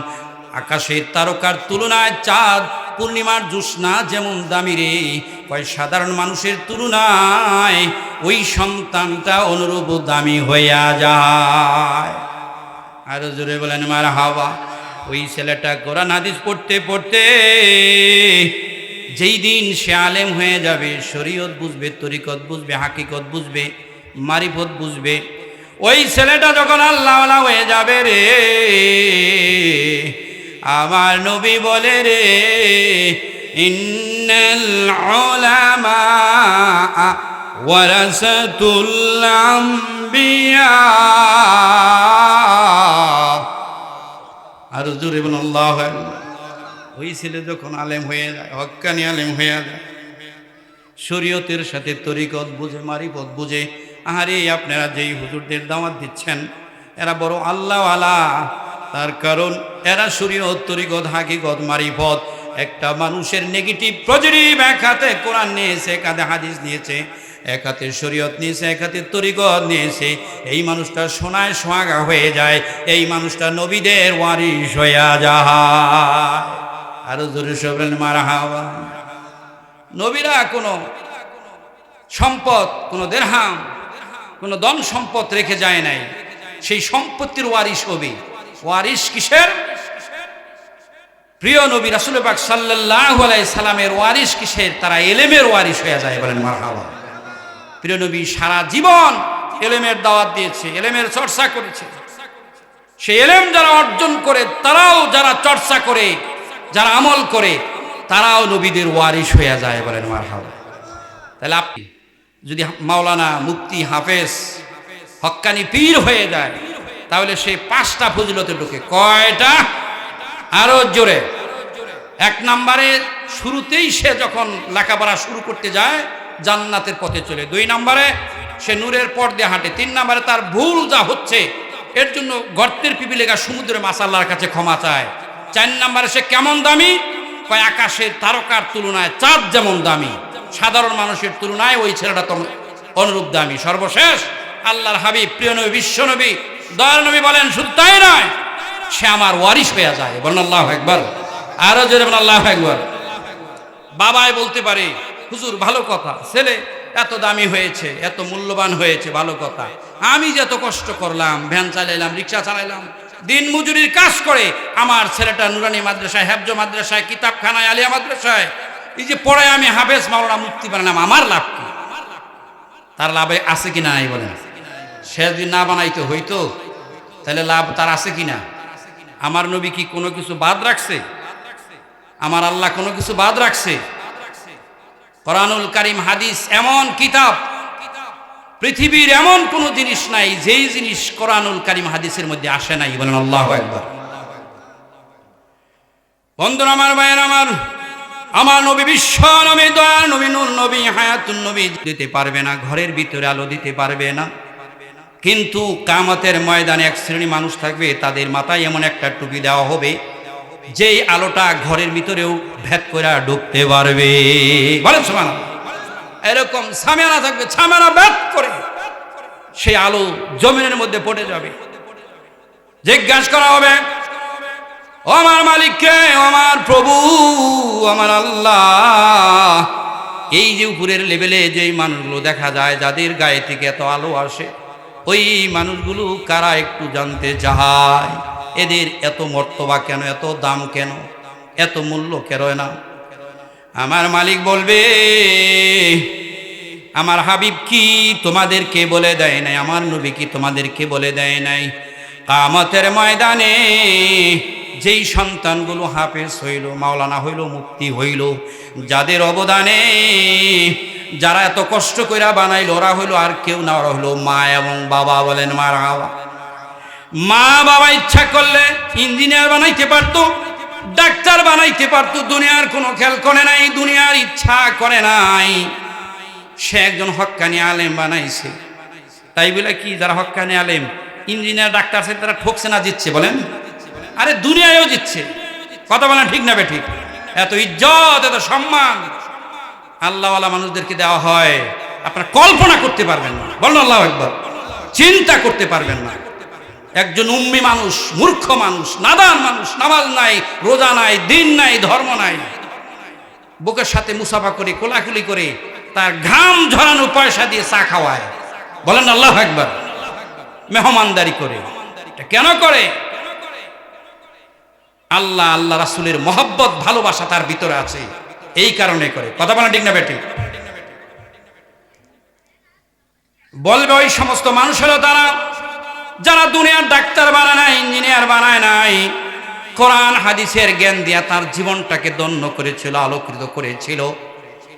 আকাশের তারকার তুলনায় চাঁদ পূর্ণিমার জ্যোৎস্না যেমন দামি রে। কয় সাধারণ মানুষের তুলনায় ওই সন্তানটা অনুরূপ দামি হইয়া যায়। আরো জোরে বলেন মারহাবা। ওই ছেলেটা কোরআন হাদিস পড়তে পড়তে যেই দিন সে আলেম হয়ে যাবে, শরীয়ত বুঝবে, তরিকত বুঝবে, হাকিকত বুঝবে, মারিফত বুঝবে, ওই ছেলেটা যখন আল্লাহওয়ালা হয়ে যাবে রে, আমার নবী বলে রে, ইন্নাল উলামা ওয়ারাসাতুল আম্বিয়া। আর জোরে বলেন আল্লাহু আকবার। ওই ছেলে যখন আলেম হয়ে যায়, হক্কানি আলেম হয়ে যায়, শরীয়তের সাথে তরিকত বুঝে, মারিফত বুঝে, আরে আপনারা যেই হুজুরদের দাওয়াত দিচ্ছেন এরা বড় আল্লাহওয়ালা, তার কারণ এরা শরীয়ত তরিকত হাকিকত মারিফত একটা মানুষের নেগেটিভ পজিটিভ, এক হাতে কোরআন নিয়েছে, এক হাতে হাদিস নিয়েছে, এক হাতে শরীয়ত নিয়েছে, এক হাতে তরিকত নিয়েছে। এই মানুষটা সোনায় সোহাগা হয়ে যায়, এই মানুষটা নবীদের ওয়ারিস হইয়া যায়। আরো জোরে বলেন মারহাবা। নবীরা কোনো সম্পদ, কোনো দেরহাম, কোনো ধন সম্পদ রেখে যায় নাই, সেই সম্পত্তির ওয়ারিস হবে। ওয়ারিস কিসের? প্রিয় নবী রাসূল পাক সাল্লাল্লাহু আলাইহি সাল্লামের ওয়ারিস কিসের? তারা এলেমের ওয়ারিস হয়ে যায়, বলেন মারহাবা। প্রিয় নবী সারা জীবন এলেমের দাওয়াত দিয়েছে, এলেমের চর্চা করেছে। সেই এলেম যারা অর্জন করে, তারাও যারা চর্চা করে, যারা আমল করে, তারাও নবীদের ওয়ারিস হয়ে যায়, বলেন মারহাবা। তাহলে আপনি যদি মাওলানা, মুফতি, হাফেজ, হক্কানি পীর হয়ে যায়, তাহলে সে 5টা ফজিলতে ঢোকে। কয়টা? আরো জোরে। 1 নম্বরে শুরুতেই সে যখন লেখাপড়া শুরু করতে যায় জান্নাতের পথে চলে। 2 নম্বরে সে নূরের পথ দিয়ে হাঁটে। 3 নম্বরে তার ভুল যা হচ্ছে এর জন্য গর্তের পিপিলিকা সমুদ্রে মাছ আল্লাহর কাছে ক্ষমা চায়। 4 নম্বরে সে কেমন দামি? কয় আকাশের তারকার তুলনায় চাঁদ যেমন দামি, সাধারণ মানুষের তুলনায় ওই ছেলেটা তো অনুরূপ দামি। সর্বশেষ আল্লাহর হাবিব, প্রিয় নবী, বিশ্ব নবী, দয়ার নবী বলেন, শুধু তাই নয়, সে আমার ওয়ারিস হয়ে যায়। বলেন আল্লাহু আকবার। আরো জোরে বলেন আল্লাহু আকবার। বাবাই বলতে পারে, হুজুর ভালো কথা, ছেলে এত দামি হয়েছে, এত মূল্যবান হয়েছে, ভালো কথা। আমি যে এত কষ্ট করলাম, ভ্যান চালাইলাম, রিক্সা চালাইলাম, দিন মজুরির কাজ করে আমার ছেলেটা নুরানি মাদ্রাসায়, হেফজ মাদ্রাসায়, কিতাবখানায়, আলিয়া মাদ্রাসায় এই যে পড়ায় আমি হাফেজ, মাওলানা, মুফতি বানালাম, আমার লাভ কি? তার লাভে আছে কিনা নাই বলেন? সে যদি না বানাইতে হইতো তাহলে লাভ তার আছে কিনা? আমার নবী কি কোনো কিছু বাদ রাখছে? আমার আল্লাহ কোনো কিছু বাদ রাখছে? কোরআনুল কারীম, হাদিস এমন কিতাব, পৃথিবীর এমন কোনো জিনিস নাই যেই জিনিস কোরআনুল কারীম হাদিসের মধ্যে আসে নাই। বলেন আল্লাহু আকবার। বন্ধুরা আমার, ভাইয়ের আমার নবী, বিশ্ব নবী, দয়ার নবী, নূর নবী, হায়াতুন নবী দিতে পারবে না, ঘরের ভিতরে আলো দিতে পারবে না, কিন্তু কিয়ামতের ময়দানে এক শ্রেণী মানুষ থাকবে, তাদের মাথায় এমন একটা টুপি দেওয়া হবে যেই আলোটা ঘরের ভিতরেও ভেদ করে ঢুকতে পারবে। বলেন সুবহানাল্লাহ। এরকম ছামেরা থাকবে, ছামেরা ভেদ করে সেই আলো জমিনের মধ্যে পড়ে যাবে। জিজ্ঞাসা করা হবে, ও আমার মালিককে, ও আমার প্রভু, আমার আল্লাহ, এই যে উপরের লেভেলে যেই মানুষগুলো দেখা যায়, যাদের গায়ে থেকে এত আলো আসে, ওই মানুষগুলো কারা একটু জানতে চায়, এদের এত মর্তবা কেন, এত দাম কেন, এত মূল্য কেন না? আমার মালিক বলবে, আমার হাবিব কি তোমাদেরকে বলে দেয় নাই? আমার নবী কি তোমাদেরকে বলে দেয় নাই? কিয়ামতের ময়দানে যেই সন্তানগুলো হাফেজ হইল, মাওলানা হইল, মুফতি হইল, যাদের অবদানে যারা এত কষ্ট কইরা বানাইল, ওরা হইল আর কেউ না, ওরা হইল মা এবং বাবা। বলেন মারহাবা। মা বাবা ইচ্ছা করলে ইঞ্জিনিয়ার বানাইতে পারতো, ডাক্তার বানাইতে পারতো, দুনিয়ার কোনো খেয়াল করে নাই, দুনিয়ার ইচ্ছা করে নাই, সে একজন হক্কানি আলেম বানাইছে। তাই বলে কি যারা হক্কানি আলেম, ইঞ্জিনিয়ার, ডাক্তার আছে, তারা ঠকছে না, জিতছে? বলেন, আরে দুনিয়ায়ও জিতছে। কথা বলেন ঠিক না বেঠিক? এত ইজ্জত, এত সম্মান আল্লাহওয়ালা মানুষদেরকে দেওয়া হয়, আপনারা কল্পনা করতে পারবেন না। বলেন আল্লাহু আকবার। চিন্তা করতে পারবেন না। একজন উম্মি মানুষ, মূর্খ মানুষ, নাদান মানুষ, নামাজ নাই, রোজা নাই, দিন নাই, ধর্ম নাই, বুকের সাথে মুসাফা করে, কোলাকুলি করে, তার ঘাম ঝরানো পয়সা দিয়ে চা খাওয়ায়। বলেন আল্লাহু আকবার। মেহমানদারি করে। এটা কেন করে? আল্লাহ, আল্লাহ রাসূলের মহব্বত, ভালোবাসা তার ভিতরে আছে, এই কারণে করে। কথা বলেন ঠিক না বেটি? বলবে ওই সমস্ত মানুষেরও তারা যারা দুনিয়ার ডাক্তার বানায় নাই, ইঞ্জিনিয়ার বানায় নাই, কোরআন হাদিসের জ্ঞান দিয়া তার জীবনটাকে ধন্য করেছিল, আলোকিত করেছিল,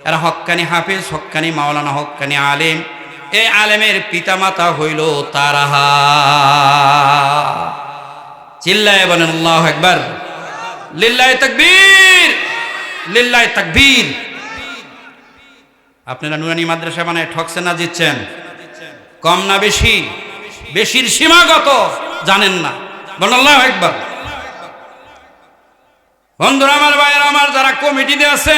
এরা হক্কানি হাফেজ, হক্কানি মাওলানা, হক্কানি আলেম। এই আলেমের পিতামাতা হইল তারা। চিল্লায় বলেন আল্লাহু আকবার। লিল্লাহি তাকবীর, লিল্লাহি তাকবীর। আপনারা নুরানি মাদ্রাসা বানায় ঠকছেন না জিতছেন? কম না বেশি? বেশির সীমা কত জানেন না, বলেন আল্লাহু আকবার। বন্ধুরা আমার, ভাইয়েরা আমার, যারা কমিটিতে আছে,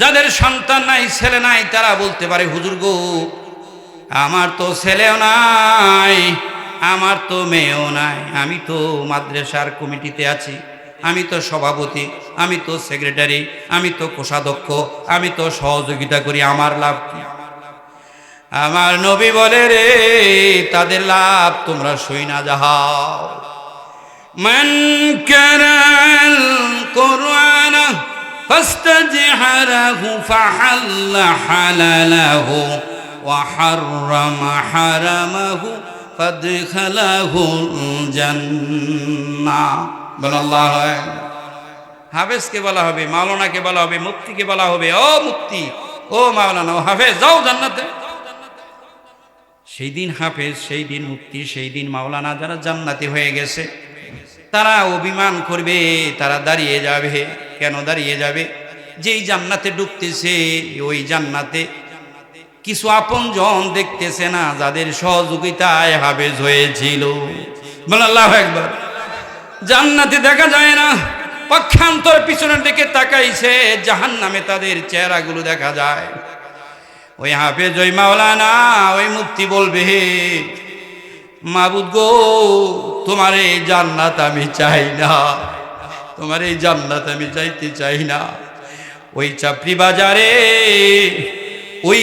যাদের সন্তান নাই, ছেলে নাই, তারা বলতে পারে হুজুর গো, আমার তো ছেলেও নাই, আমার তো মেয়েও নাই, আমি তো মাদ্রাসার কমিটিতে আছি, আমি তো সভাপতি, আমি তো সেক্রেটারি, আমি তো কোষাধ্যক্ষ, আমি তো সহযোগিতা করি, আমার লাভ কি? আমার নবী বলে রে, তাদের লাভ তোমরা সই না যাও। মান কারাল কুরআন ফাস্তাজহারাহু ফাহাল্লা হালালাহু ওয়া হাররামা হারামাহু ফাদখালাহুল জান্নাহ। বল আল্লাহু আকবার। হাফেজকে বলা হবে, মাওলানাকে বলা হবে, মুফতিকে বলা হবে, ও মুফতি, ও মাওলানা, ও হাফেজ, যাও জান্নাতে। সেই দিন হাফেজ, সেই দিন মুফতি, সেই দিন মাওলানা যারা জান্নাতি হয়ে গেছে, তারা অভিমান করবে, তারা দাঁড়িয়ে যাবে। কেন দাঁড়িয়ে যাবে? যেই জান্নাতে ঢুকতেছে, ওই জান্নাতে কিছু আপনজন দেখতেছে না, যাদের সহযোগিতায় হাফেজ হয়েছিল। বলেন আল্লাহু আকবার। জান্নাতে দেখা যায় না, পক্ষান্তর পিছনের দিকে তাকাইছে, জাহান্নামে তাদের চেহারাগুলো দেখা যায়। ওই হাফেজ, ওই মাওলানা, ওই মুফতি বলবে, মাবুদ গো, তোমার এই জান্নাত আমি চাই না, তোমার এই জান্নাত আমি যাইতে চাই না। ওই চাপড়ি বাজারে ওই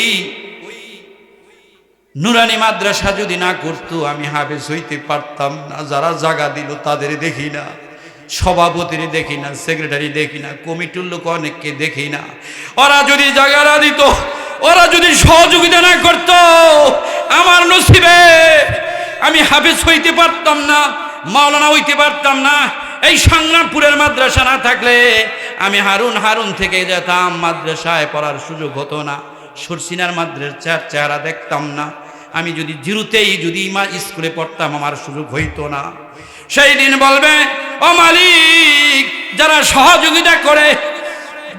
নুরানি মাদ্রাসা যদি না করতো, আমি হাফেজ হইতে পারতাম না। যারা জায়গা দিল তাদের দেখি না, সভাপতির দেখি না, সেক্রেটারি দেখি না, কমিটির লোক অনেককে দেখি না। ওরা যদি জায়গা না দিত, ওরা যদি সহযোগিতা না করত, আমার নসিবে আমি হাফেজ হইতে পারতাম না, মাওলানা হইতে পারতাম না। এই সংগ্রামপুরের মাদ্রাসা না থাকলে আমি হারুন থেকে যেতাম, মাদ্রাসায় পড়ার সুযোগ হতো না। সরসিনার মাদ্রাসার চেহারা দেখতাম না। আমি যদি জিরুতেই যদি স্কুলে পড়তাম, আমার সুযোগ হইতো না। সেই দিন বলবে, ও মালিক, যারা সহযোগিতা করে,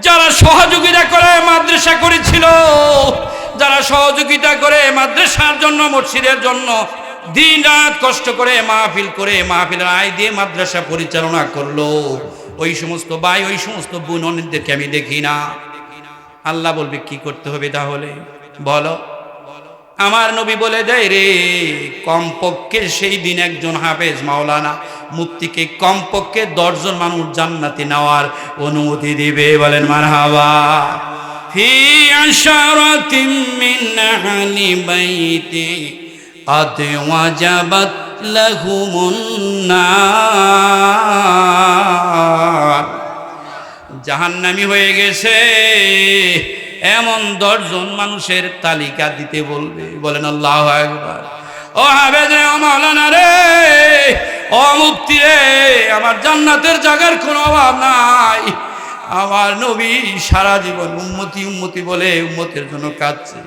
যারা সহযোগিতা করে মাদ্রাসা করেছিল, যারা সহযোগিতা করে মাদ্রাসার জন্য, মসজিদের জন্য দিন রাত কষ্ট করে মাহফিল করে, মাহফিলের আয় দিয়ে মাদ্রাসা পরিচালনা করলো, ওই সমস্ত ভাই, ওই সমস্ত বোনদেরকে আমি দেখি না। আল্লাহ বলবে কি করতে হবে তাহলে বলো? আমার নবী বলে দেয় রে, কমপক্ষে সেই দিন একজন হাফেজ, মাওলানা, মুফতিকে কমপক্ষে 10 জন মানুষ জান্নাতে নেওয়ার অনুমতি দিবে। বলেন মারহাবা। ফি আশারাতিন মিন আহলি বাইতি قد وجبت لهم النار। জাহান্নামী হয়ে গেছে এমন 10 জন মানুষের তালিকা দিতে বলবে। বলেন আল্লাহু আকবার। ও হাফেজ রে, ও মাওলানা রে, ও মুফতি রে, আমার জান্নাতের জায়গার কোনো অভাব নাই। আমার নবী সারা জীবন উম্মতি উম্মতি বলে উম্মতের জন্য কাঁদছে।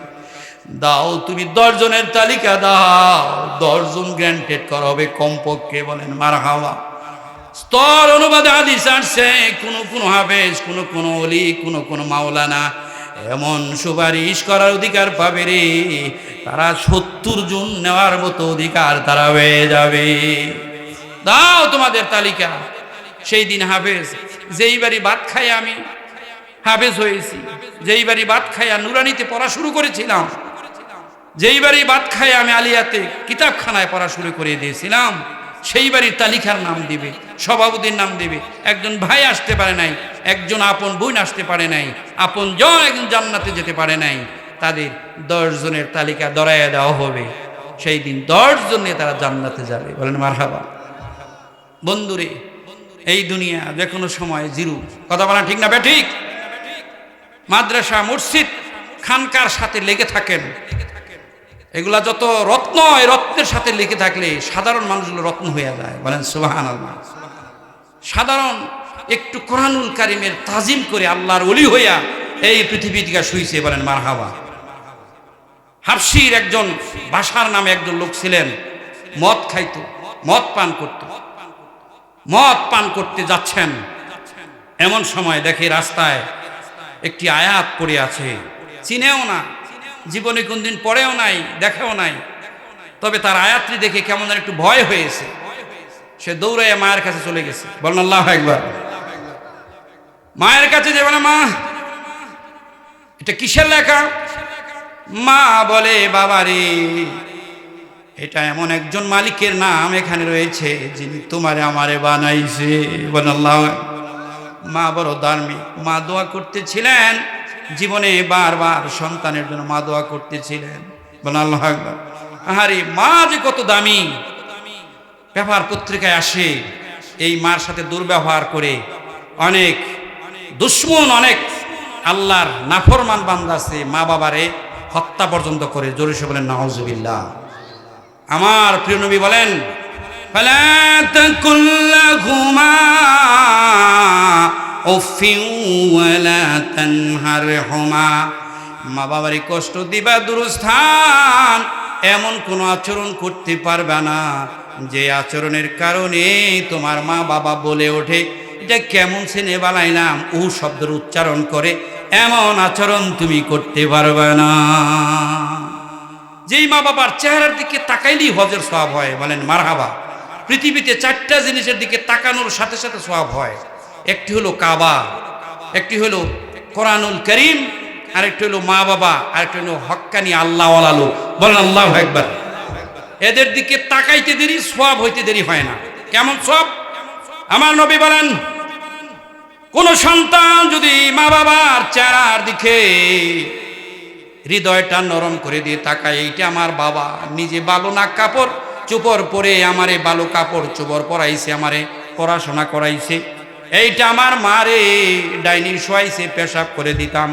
দাও তুমি 10 জনের তালিকা দাও, 10 জন গ্রান্টেড করা হবে কমপক্ষে। বলেন মারহাবা। স্তর অনুবাদে হাদিস আসছে, কোন হাফেজ, কোন ওলি, কোন মাওলানা এমন সুপারিশ করার অধিকার পাবে রে, তারা 70 জন নেওয়ার মতো অধিকার তারা হয়ে যাবে। দাও তোমাদের তালিকা। সেই দিন হাফেজ, যেই বাড়ি ভাত খাই আমি হাফেজ হয়েছি, যেই বাড়ি ভাত খাইয়া নুরানিতে পড়া শুরু করেছিলাম, যেই বাড়ি ভাত খাই আমি আলিয়াতে কিতাবখানায় পড়া শুরু করে দিয়েছিলাম, সেই বাড়ির তালিকার নাম দিবে, সভাপতির নাম দিবে। একজন ভাই আসতে পারে নাই, একজন আপন বোন আসতে পারে নাই, আপন জন একজন জান্নাতে যেতে পারে নাই, তাদের 10 জনের তালিকা ধরাইয়া দেওয়া হবে। সেই দিন 10 জন নিয়ে তারা জান্নাতে যাবে। বলেন মারহাবা। বন্ধুরে, এই দুনিয়া যে কোনো সময় জিরু। কথা বলা ঠিক না ঠিক? মাদ্রাসা, মসজিদ, খানকার সাথে লেগে থাকেন। এগুলা যত রত্ন, এই রত্নের সাথে লেগে থাকলে সাধারণ মানুষগুলো রত্ন হয়ে যায়। বলেন সুবহানাল্লাহ। সাধারণ একটু কোরআনুল কারিমের তাজিম করে আল্লাহর ওলি হইয়া এই পৃথিবী থেকে শুইছে। বলেন মারহাবা। হাবশির একজন বাশার নামে একজন লোক ছিলেন, মদ খাইতো, মদ পান করতে যাচ্ছেন। এমন সময় দেখে রাস্তায় একটি আয়াত পড়ে আছে, চিনেও না, জীবনে কোনদিন পড়েও নাই, দেখেও নাই, তবে তার আয়াতটি দেখে কেমন একটু ভয় হয়েছে। সে দৌড়াইয়া মায়ের কাছে চলে গেছে। বলেন আল্লাহু আকবার। মায়ের কাছে যাবে না, মা এটা কিসের লেখা? মা বলে, বাবা রে, এটা এমন একজন মালিকের নাম এখানে রয়েছে যিনি তোমারে আমারে বানাইছে। বলেন আল্লাহু আকবার। মা বড় ধার্মিক, মা দোয়া করতেছিলেন জীবনে বারবার সন্তানের জন্য মা দোয়া করতেছিলেন। বলেন আল্লাহু আকবার। আহারে মা যে কত দামি, পেপার পত্রিকায় আসে এই মার সাথে দুর্ব্যবহার করে অনেক দুশ্মন, অনেক আল্লাহর নাফরমান বান্দা আছে মা বাবারে হত্যা পর্যন্ত করে। জোরে সে বলেন নাউজুবিল্লাহ। আমার প্রিয় নবী বলেন, ফালা তাকুল লাহুমা উফিন ওয়ালা তানহারহুমা। মা বাবারে কষ্ট দিবা দুরস্থান, এমন কোনো আচরণ করতে পারবে না যে আচরণের কারণে তোমার মা বাবা বলে ওঠে এটা কেমন ছেলে বানাইলাম, ও শব্দের উচ্চারণ করে এমন আচরণ তুমি করতে পারবে না। যেই মা বাবার চেহারার দিকে তাকাইলেই হজের সওয়াব হয়। বলেন মারহাবা। পৃথিবীতে 4টা জিনিসের দিকে তাকানোর সাথে সাথে সওয়াব হয়। একটি হলো কাবা, একটি হলো কোরআনুল করিম, আরেকটি হলো মা বাবা, আরেকটি হলো হক্কানি আল্লাহওয়ালা লোক। বলেন আল্লাহু আকবার। এদের দিকে তাকাইতে দেরি, সওয়াব হইতে দেরি হয় না। কেমন সওয়াব? আমার নবী বলেন, কোন সন্তান যদি মা বাবার চেহারার দিকে হৃদয়টা নরম করে দিয়ে তাকায়, এইটা আমার বাবা নিজে বালো না কাপড় চোপড় পরে আমারে বালো কাপড় চোপড় পরাইছে, আমারে পড়াশোনা করাইছে, এইটা আমার মারে ডাইনি শোয়াইছে পেশাব করে দিতাম,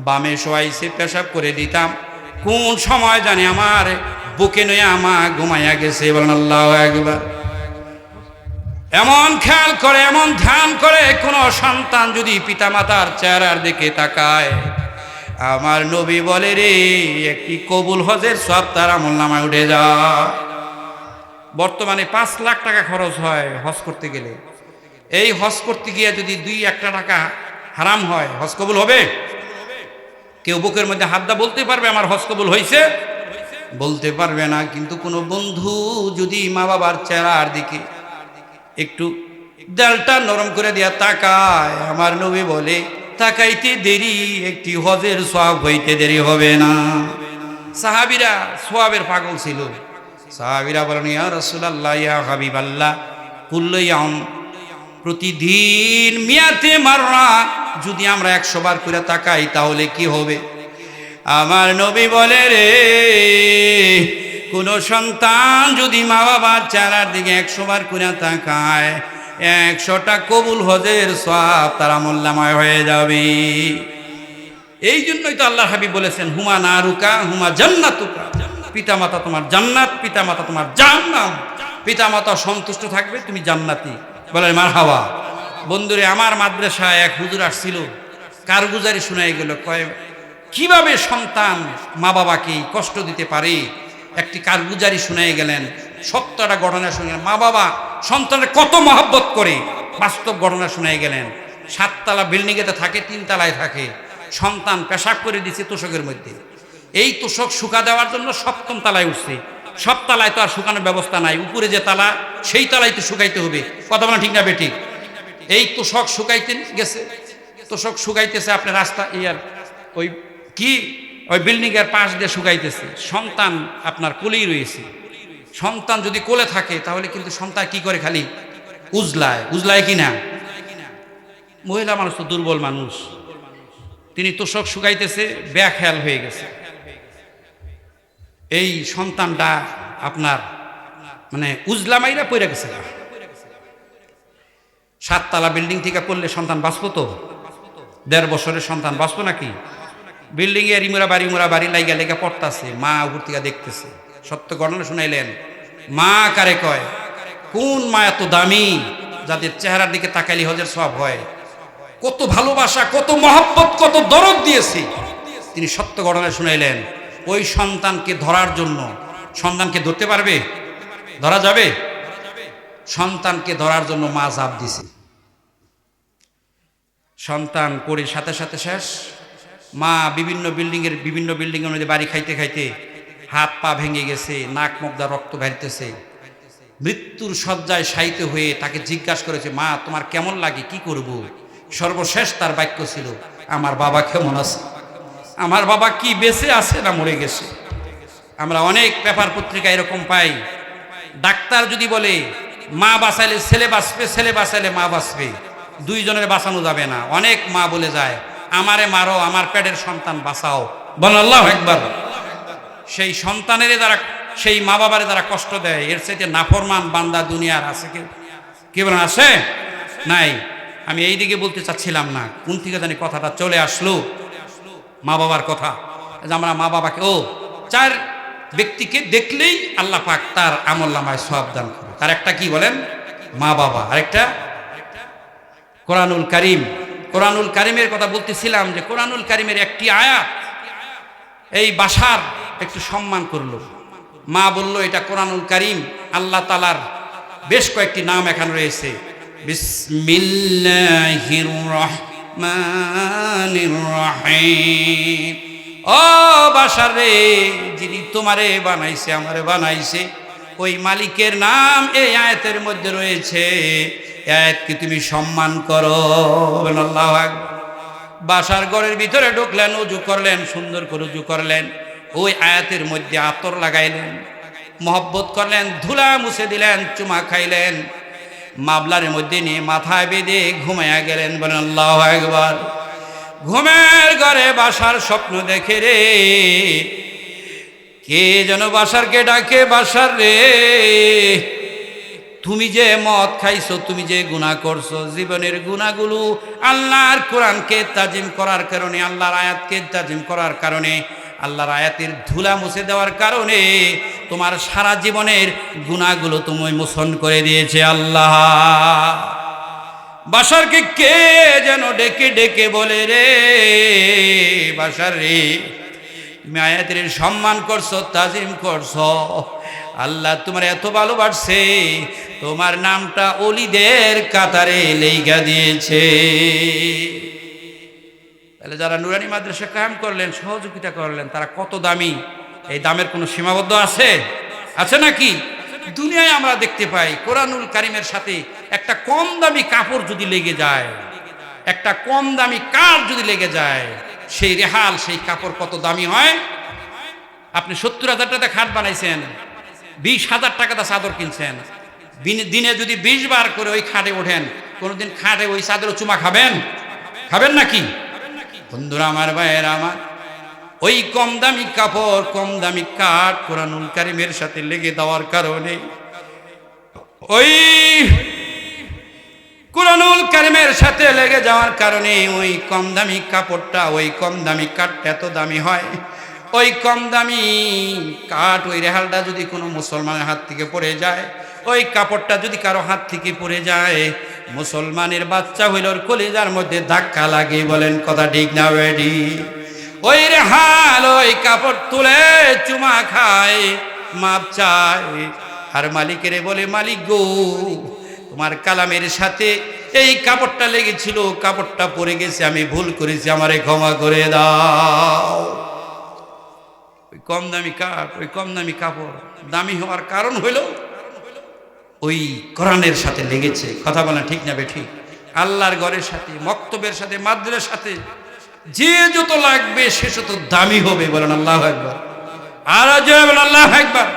বামে শোয়াইছে পেশাব করে দিতাম, কোন সময় জানি আমার বুকে নয়া মা ঘুমাইয়া গেছে। বলেন আল্লাহু আকবার। এমন খেয়াল করে, এমন ধ্যান করে কোন সন্তান যদি পিতামাতার চেহারার দিকে তাকায়, আমার নবী বলে রে, একটি কবুল হজের সওয়াব তার আমলনামায় উঠে যায়। বর্তমানে 5 লাখ টাকা খরচ হয় হজ করতে গেলে। এই হজ করতে গিয়ে যদি 2-1 টাকা হারাম হয়, হজ কবুল হবে? কেউ বুকের মধ্যে হাত দা বলতে পারবে আমার হজ কবুল হয়েছে? বলতে পারবে না। কিন্তু কোনো বন্ধু যদি মা বাবার চেহারার দিকে একটু দেলটা নরম করে দিয়া তাকায়, আমার নবী বলে তাকাইতে দেরি একটি হজের সওয়াব হইতে দেরি হবে না। সাহাবীরা সওয়াবের পাগল ছিল। সাহাবীরা বলেন, ইয়া রাসূলুল্লাহ, ইয়া হাবিবাল্লাহ, কুল্লু ইয়াউম, প্রতিদিন মিয়াতে মাররা যদি আমরা 100 বার করে তাকাই তাহলে কি হবে? আমার নবী বলে রে, কোন সন্তান যদি মা বাবার চেহারার দিকে 100 বার করে তাকায়, 100টা কবুল হজের সওয়াব তার আমলনামায় হয়ে যাবে। এই জন্যই তো আল্লাহ হাবিব বলেছেন, হুমা নারুকা হুমা জান্নাতুকা, পিতামাতা তোমার জান্নাত, পিতামাতা তোমার জাহান্নাম। পিতামাতা সন্তুষ্ট থাকবে, তুমি জান্নাতি। বলেন মারহাবা। বন্ধুরে, আমার মাদ্রাসায় এক হুজুর আসছিল, কারগুজারি শোনাই গেল, কয় কিভাবে সন্তান মা বাবাকে কষ্ট দিতে পারে। একটি কারগুজারি শোনাই গেলেন, 70টা ঘটনা শুনে মা বাবা সন্তানের কত মহব্বত করে, বাস্তব ঘটনা শোনাই গেলেন। 7 তলা বিল্ডিংয়েতে থাকে, 3 তলায় থাকে, সন্তান পেশাব করে দিচ্ছে তোষকের মধ্যে। এই তোষক শুকা দেওয়ার জন্য 7ম তলায় উঠছে। সব তলায় তো আর শুকানোর ব্যবস্থা নাই, উপরে যে তালা সেই তলায় তো শুকাইতে হবে। কথা বলা ঠিক না বেঠিক? এই তোষক শুকাইতে গেছে, তোষক শুকাইতেছে আপনার রাস্তা আর ওই কি ওই বিল্ডিং এর পাশ দিয়ে শুকাইতেছে। সন্তান আপনার কোলেই রয়েছে। সন্তান যদি কোলে থাকে তাহলে কিন্তু সন্তান কি করে, খালি উজলায়, উজলায় কিনা। মহিলা মানুষ তো দুর্বল মানুষ, তিনি তোষক শুকাইতেছে, বেখেয়াল হয়ে গেছে। এই সন্তানটা আপনার মানে উজলা মাইরা পড়ে গেছে। 7 তলা বিল্ডিং থেকে পড়লে সন্তান বাঁচবো তো? 1.5 বছরের সন্তান বাঁচবো নাকি? বিল্ডিং এ রিমুরা বাড়ি লাইগা লেগে পড়তাছে, মা উপর থেকে দেখতেছে। সত্য ঘটনা শুনাইলেন। মা কারে কয়? কোন মা এত দামি যাদের চেহারার দিকে তাকাইলে হজের সওয়াব হয়? কত ভালোবাসা, কত মহব্বত, কত দরদ দিয়েছে। তিনি সত্য ঘটনা শুনাইলেন। ওই সন্তানকে ধরার জন্য, সন্তানকে ধরতে পারবে? ধরা যাবে? সন্তানকে ধরার জন্য মা জাপ দিছে। সন্তান পড়ে সাথে সাথে শেষ। মা বিভিন্ন বিল্ডিংয়ের মধ্যে বাড়ি খাইতে খাইতে হাত পা ভেঙে গেছে, নাক মুখ দা রক্ত বেরিতেছে। মৃত্যুর শয্যায় শায়িত হয়ে তাকে জিজ্ঞাসা করেছে, মা তোমার কেমন লাগে, কি করব? সর্বশেষ তার বাক্য ছিল, আমার বাবা কেমন আছে, আমার বাবা কি বেঁচে আছে না মরে গেছে। আমরা অনেক পেপার পত্রিকা এরকম পাই, ডাক্তার যদি বলে মা বাঁচাইলে ছেলে বাঁচবে, ছেলে বাঁচাইলে মা বাঁচবে, দুইজনের বাঁচানো যাবে না। অনেক মা বলে যায়, আমারে মারো, আমার পেটের সন্তান বাঁচাও। বল আল্লাহু আকবার। সেই সন্তানের দ্বারা, সেই মা বাবার দ্বারা কষ্ট দেয়, এর চাইতে নাফরমান বান্দা দুনিয়ার আছে কেউ? কি বলেন, আছে? নাই। আমি এই দিকে বলতে চাচ্ছিলাম না, কোন থেকে জানি কথাটা চলে আসলো, মা বাবার কথা। আমরা মা বাবাকে, চার ব্যক্তিকে দেখলেই আল্লাহ পাক তার আমলনামায় সওয়াব দান করে। তার একটা কি বলেন, মা বাবা, আরেকটা কোরআনুল কারীম। কোরআনুল কারীমের কথা বলতেছিলাম যে কোরআনুল কারীমের একটি আয়াত এই বাসার একটু সম্মান করলো, মা বলল এটা কোরআনুল কারীম, আল্লাহ তাআলার বেশ কয়েকটি নাম এখানে রয়েছে। বিসমিল্লাহির রহমানির রহিম। ও বাসার রে, যিনি তোমারে বানাইছে, আমারে বানাইছে, ওই মালিকের নাম এই আয়াতের মধ্যে রয়েছে। আয়াতকে তুমি সম্মান করো। আল্লাহু আকবার। বাসার ঘরের ভিতরে ঢুকলেন, ওযু করলেন, সুন্দর করে ওযু করলেন, ওই আয়াতের মধ্যে আতর লাগাইলেন, মহব্বত করলেন, ধুলা মুছে দিলেন, চুমা খাইলেন, মাবলার মধ্যে নিয়ে মাথায় বেঁধে ঘুমাইয়া গেলেন। বলেন আল্লাহু আকবার। ঘুমের ঘরে বাসার স্বপ্ন দেখে রে, কে যেন বাসারকে ডাকে, বাসার রে তুমি যে মদ খাইছো, তুমি যে গুনাহ করছো, জীবনের গুনাহগুলো আল্লাহর কোরআনকে তাজিম করার কারণে, আল্লাহর আয়াতকে তাজিম করার কারণে, আল্লাহর আয়াতের ধুলা মুছে দেওয়ার কারণে তোমার সারা জীবনের গুনাহগুলো তুমি মোচন করে দিয়েছে আল্লাহ। বাসারকে কে যেন ডেকে ডেকে বলে রে, বাসার রে তুমি আয়াতের সম্মান করছো, তাজিম করছো, আল্লাহ তোমার এত ভালোবাসছে, তোমার নামটা ওলিদের কাতারে লেখা দিয়েছে। তাহলে যারা নুরানি মাদ্রাসা কায়েম করলেন, সহযোগিতা করলেন, তারা কত দামি, এই দামের কোনো সীমাবদ্ধ আছে? আছে নাকি? দুনিয়ায় আমরা দেখতে পাই কোরআনুল কারীমের সাথে একটা কম দামি কাপড় যদি লেগে যায়, একটা কম দামি কাঠ যদি লেগে যায়, সেই রেহাল, সেই কাপড় কত দামি হয়। আপনি 70,000 টাকা খাট বানাইছেন, 20,000 টাকাটা চাদর কিনছেন, দিনে যদি 20 বার করে ওই খাটে ওঠেন, কোনোদিন খাটে ওই চাদর চুমা খাবেন? খাবেন নাকি? বন্ধুরা আমার, ভাইয়েরা আমার, ওই কম দামি কাপড়, কম দামি কাঠ কোরআনুল কারীমের সাথে লেগে দেওয়ার কারণে, ওই কোরআনুল কারীমের সাথে লেগে যাওয়ার কারণে ওই কম দামি কাপড়টা, ওই কম দামি কাঠটা এত দামি হয়। ওই কম দামি কাঠ, ওই রেহালটা যদি কোনো মুসলমানের হাত থেকে পড়ে যায়, ওই কাপড়টা যদি কারো হাত থেকে পড়ে যায়, মুসলমানের বাচ্চা হইল ওর কলিজার মধ্যে ধাক্কা লাগে। বলেন কথা ঠিক না বেডি? ওই রেহাল, ওই কাপড় তুলে চুমা খায়, মাপ চায়, আর মালিকের বলে, মালিক গো, তোমার কালামের সাথে এই কাপড়টা লেগেছিল, কাপড়টা পরে গেছে, আমি ভুল করেছি, আমারে ক্ষমা করে দাও। ওই কম দামি কাঠ, ওই কম দামি কাপড় দামি হওয়ার কারণ হইল ওই কোরআনের সাথে লেগেছে। কথা বলেন ঠিক না বেঠিক? আল্লাহর ঘরের সাথে, মক্তবের সাথে, মাদ্রাসার সাথে যে যত লাগবে সে তত দামি হবে। বলেন আল্লাহু আকবার। আর জয় বলেন আল্লাহু আকবার।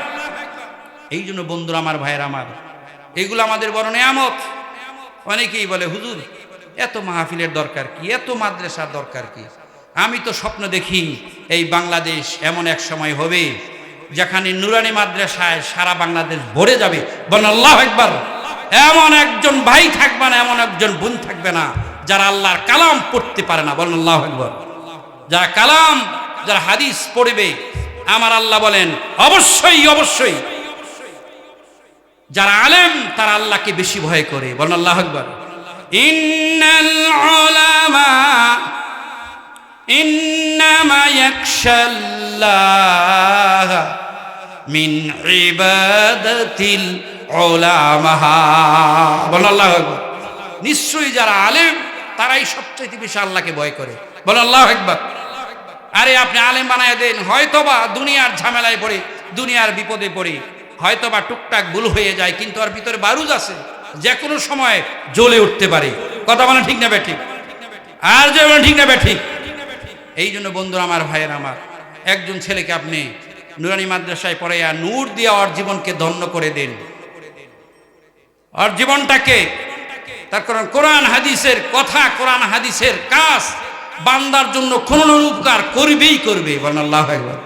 এই জন্য বন্ধুরা আমার, ভাইয়েরা আমার, এগুলো আমাদের বড় নিয়ামত। অনেকেই বলে, হুজুর এত মাহফিলের দরকার কি, এত মাদ্রাসার দরকার কি? আমি তো স্বপ্ন দেখি এই বাংলাদেশ এমন এক সময় হবে যেখানে নুরানি মাদ্রাসায় সারা বাংলাদেশ ভরে যাবে। বলেন আল্লাহু আকবার। এমন একজন ভাই থাকবে না, এমন একজন বোন থাকবে না যারা আল্লাহর কালাম পড়তে পারে না। বলেন আল্লাহু আকবার। যারা কালাম, যারা হাদিস পড়বে, আমার আল্লাহ বলেন অবশ্যই অবশ্যই যারা আলেম তারা আল্লাহকে বেশি ভয় করে। বলেন আল্লাহু আকবার। ইন্নাল উলামা ইন্নামা ইয়াখশাল্লাহ মিন ইবাদাতিল উলামা। বলেন আল্লাহু আকবার। নিশ্চয়ই যারা আলেম তারাই সবচেয়ে বেশি আল্লাহকে ভয় করে। বলেন আল্লাহু আকবার। আরে আপনি আলেম বানায় দেন, হয়তোবা দুনিয়ার ঝামেলায় পড়ে, দুনিয়ার বিপদে পড়ে হয়তো বা টুকটাক ভুল হয়ে যায়, কিন্তু ওর ভিতরে বারুদ আছে, যে কোনো সময় জ্বলে উঠতে পারে। কথা বলে ঠিক না বেঠিক? আর যে ঠিক না বেঠিক? এই জন্য বন্ধুরা আমার, ভাইয়ের আমার, একজন ছেলেকে আপনি নুরানি মাদ্রাসায় পড়াইয়া নূর দিয়া ওর জীবনকে ধন্য করে দেন, ওর জীবনটাকে, তার কারণ কোরআন হাদিসের কথা, কোরআন হাদিসের কাজ বান্দার জন্য কোন উপকার করবেই করবে। বলেন আল্লাহু আকবার।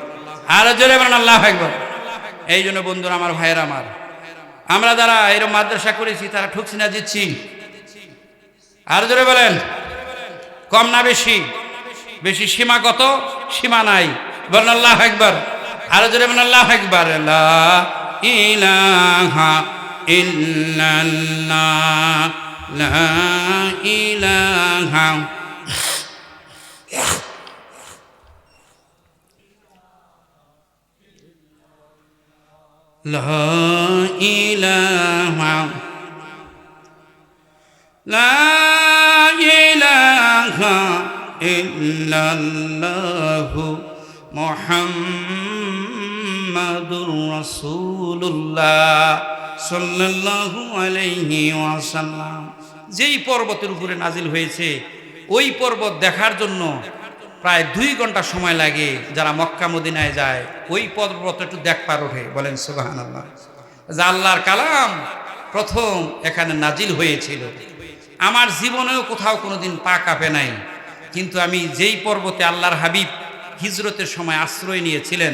আর জোরে বলেন আল্লাহু আকবার। এই জন্য বন্ধুরা আমার, ভাইয়ের আমার, আমরা যারা এরকম মাদ্রাসা করেছি তারা ঠকছি না জিতছি? আর জোরে বলেন, কম না বেশি? বেশি সীমা কত? সীমা নাই। বলেন আল্লাহু আকবার। আর জোরে বলেন আল্লাহু আকবার। লা ইলাহা ইল্লাল্লাহ, লা ইলাহা লা ইলাহা লা ইলাহা ইল্লাল্লাহু মুহাম্মাদুর রাসূলুল্লাহ সাল্লাল্লাহু আলাইহি ওয়াসাল্লাম। যেই পর্বতের উপরে নাজিল হয়েছে ওই পর্বত দেখার জন্য প্রায় 2 ঘন্টা সময় লাগে। যারা মক্কা মদিনায় যায় ওই পর্বত একটু দেখবার ওঠে। বলেন সুবহানাল্লাহ। যে আল্লাহর কালাম প্রথম এখানে নাজিল হয়েছিল। আমার জীবনেও কোথাও কোনোদিন পা কাঁপে নাই, কিন্তু আমি যেই পর্বতে আল্লাহর হাবিব হিজরতের সময় আশ্রয় নিয়েছিলেন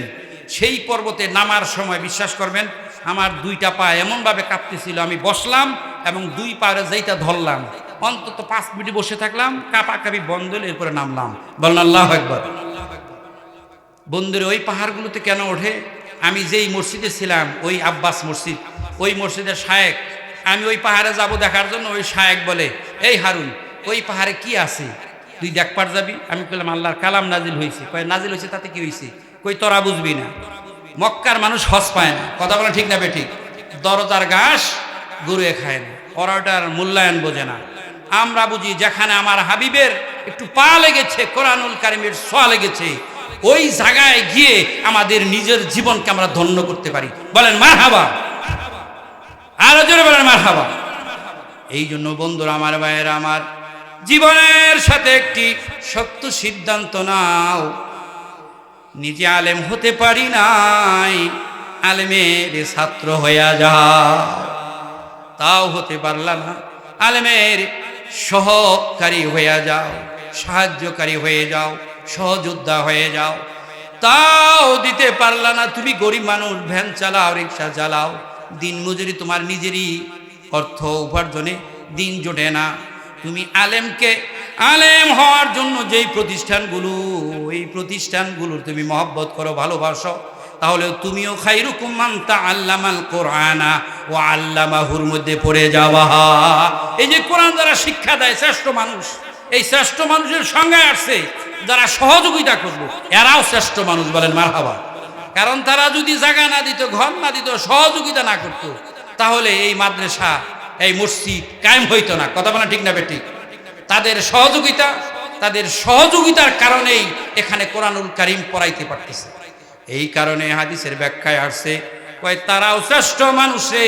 সেই পর্বতে নামার সময় বিশ্বাস করবেন আমার 2টা পা এমনভাবে কাঁপতেছিল, আমি বসলাম এবং 2 পায়ে যেইটা ধরলাম, অন্তত 5 মিনিট বসে থাকলাম, কাঁপাকাঁপি বন্ধ হলে এরপরে নামলাম। বলেন আল্লাহু আকবার। বন্ধুরে, ওই পাহাড়গুলোতে কেন ওঠে? আমি যেই মসজিদে ছিলাম, ওই আব্বাস মসজিদ, ওই মসজিদের শায়েক, আমি ওই পাহাড়ে যাব দেখার জন্য। ওই শায়েক বলে, এই হারুন, ওই পাহাড়ে কি আছে তুই দেখবার যাবি? আমি বললাম আল্লাহর কালাম নাজিল হয়েছে। কয় নাজিল হয়েছে তাতে কি হয়েছে? কই তোরা বুঝবি না, মক্কার মানুষ হজ পায় না। কথা বলে ঠিক না বেঠিক? দরজার ঘাস গরুয়ে খায় না, ওরা ওটার মূল্যায়ন বোঝে না। আমরা বুঝি যেখানে আমার হাবিবের একটু পা লেগেছে, কোরআনুল কারিমের ছোঁয়া লেগেছে, ওই জায়গায় গিয়ে আমাদের নিজের জীবনকে আমরা ধন্য করতে পারি। বলেন মারহাবা। আরো জোরে বলেন মারহাবা। এই জন্য বন্ধুরা আমার, ভাইয়েরা আমার, জীবনের সাথে একটি শক্ত সিদ্ধান্ত নাও। নিজে আলেম হতে পারি নাই, আলেমের ছাত্র হইয়া যাও। তাও হতে পারলা না, আলেমের সহকারী হইয়া যাও, সাহায্যকারী হয়ে যাও, সহযোদ্ধা হয়ে যাও। তাও দিতে পারলা না, তুমি গরিব মানুষ, ভ্যান চালাও, রিক্সা চালাও, দিন মজুরি, তোমার নিজেরই অর্থ উপার্জনে দিন জোটে না। তুমি আলেমকে, আলেম হওয়ার জন্য যেই প্রতিষ্ঠানগুলো, এই প্রতিষ্ঠানগুলোর তুমি মহব্বত করো, ভালোবাসো, তাহলে তুমিও খায়রুকুম মান তাআল্লামাল কোরআনা ওয়া আল্লামাহুর মধ্যে পড়ে যাওয়া। এই যে কোরআন যারা শিক্ষা দেয়, শ্রেষ্ঠ মানুষ, এই শ্রেষ্ঠ মানুষের সঙ্গে আসছে যারা সহযোগিতা করবো, এরাও শ্রেষ্ঠ মানুষ। বলেন মারহাবা। কারণ তারা যদি জায়গা না দিত, ঘর না দিত, সহযোগিতা না করতো, তাহলে এই মাদ্রাসা, এই মসজিদ কায়েম হইতো না। কথা বলা ঠিক না বেঠিক? তাদের সহযোগিতার কারণেই এখানে কোরআনুল কারীম পড়াইতে পারতেছে। এই কারণে হাদিসের ব্যাখ্যায় আসছে, কয় তারাও শ্রেষ্ঠ মানুষে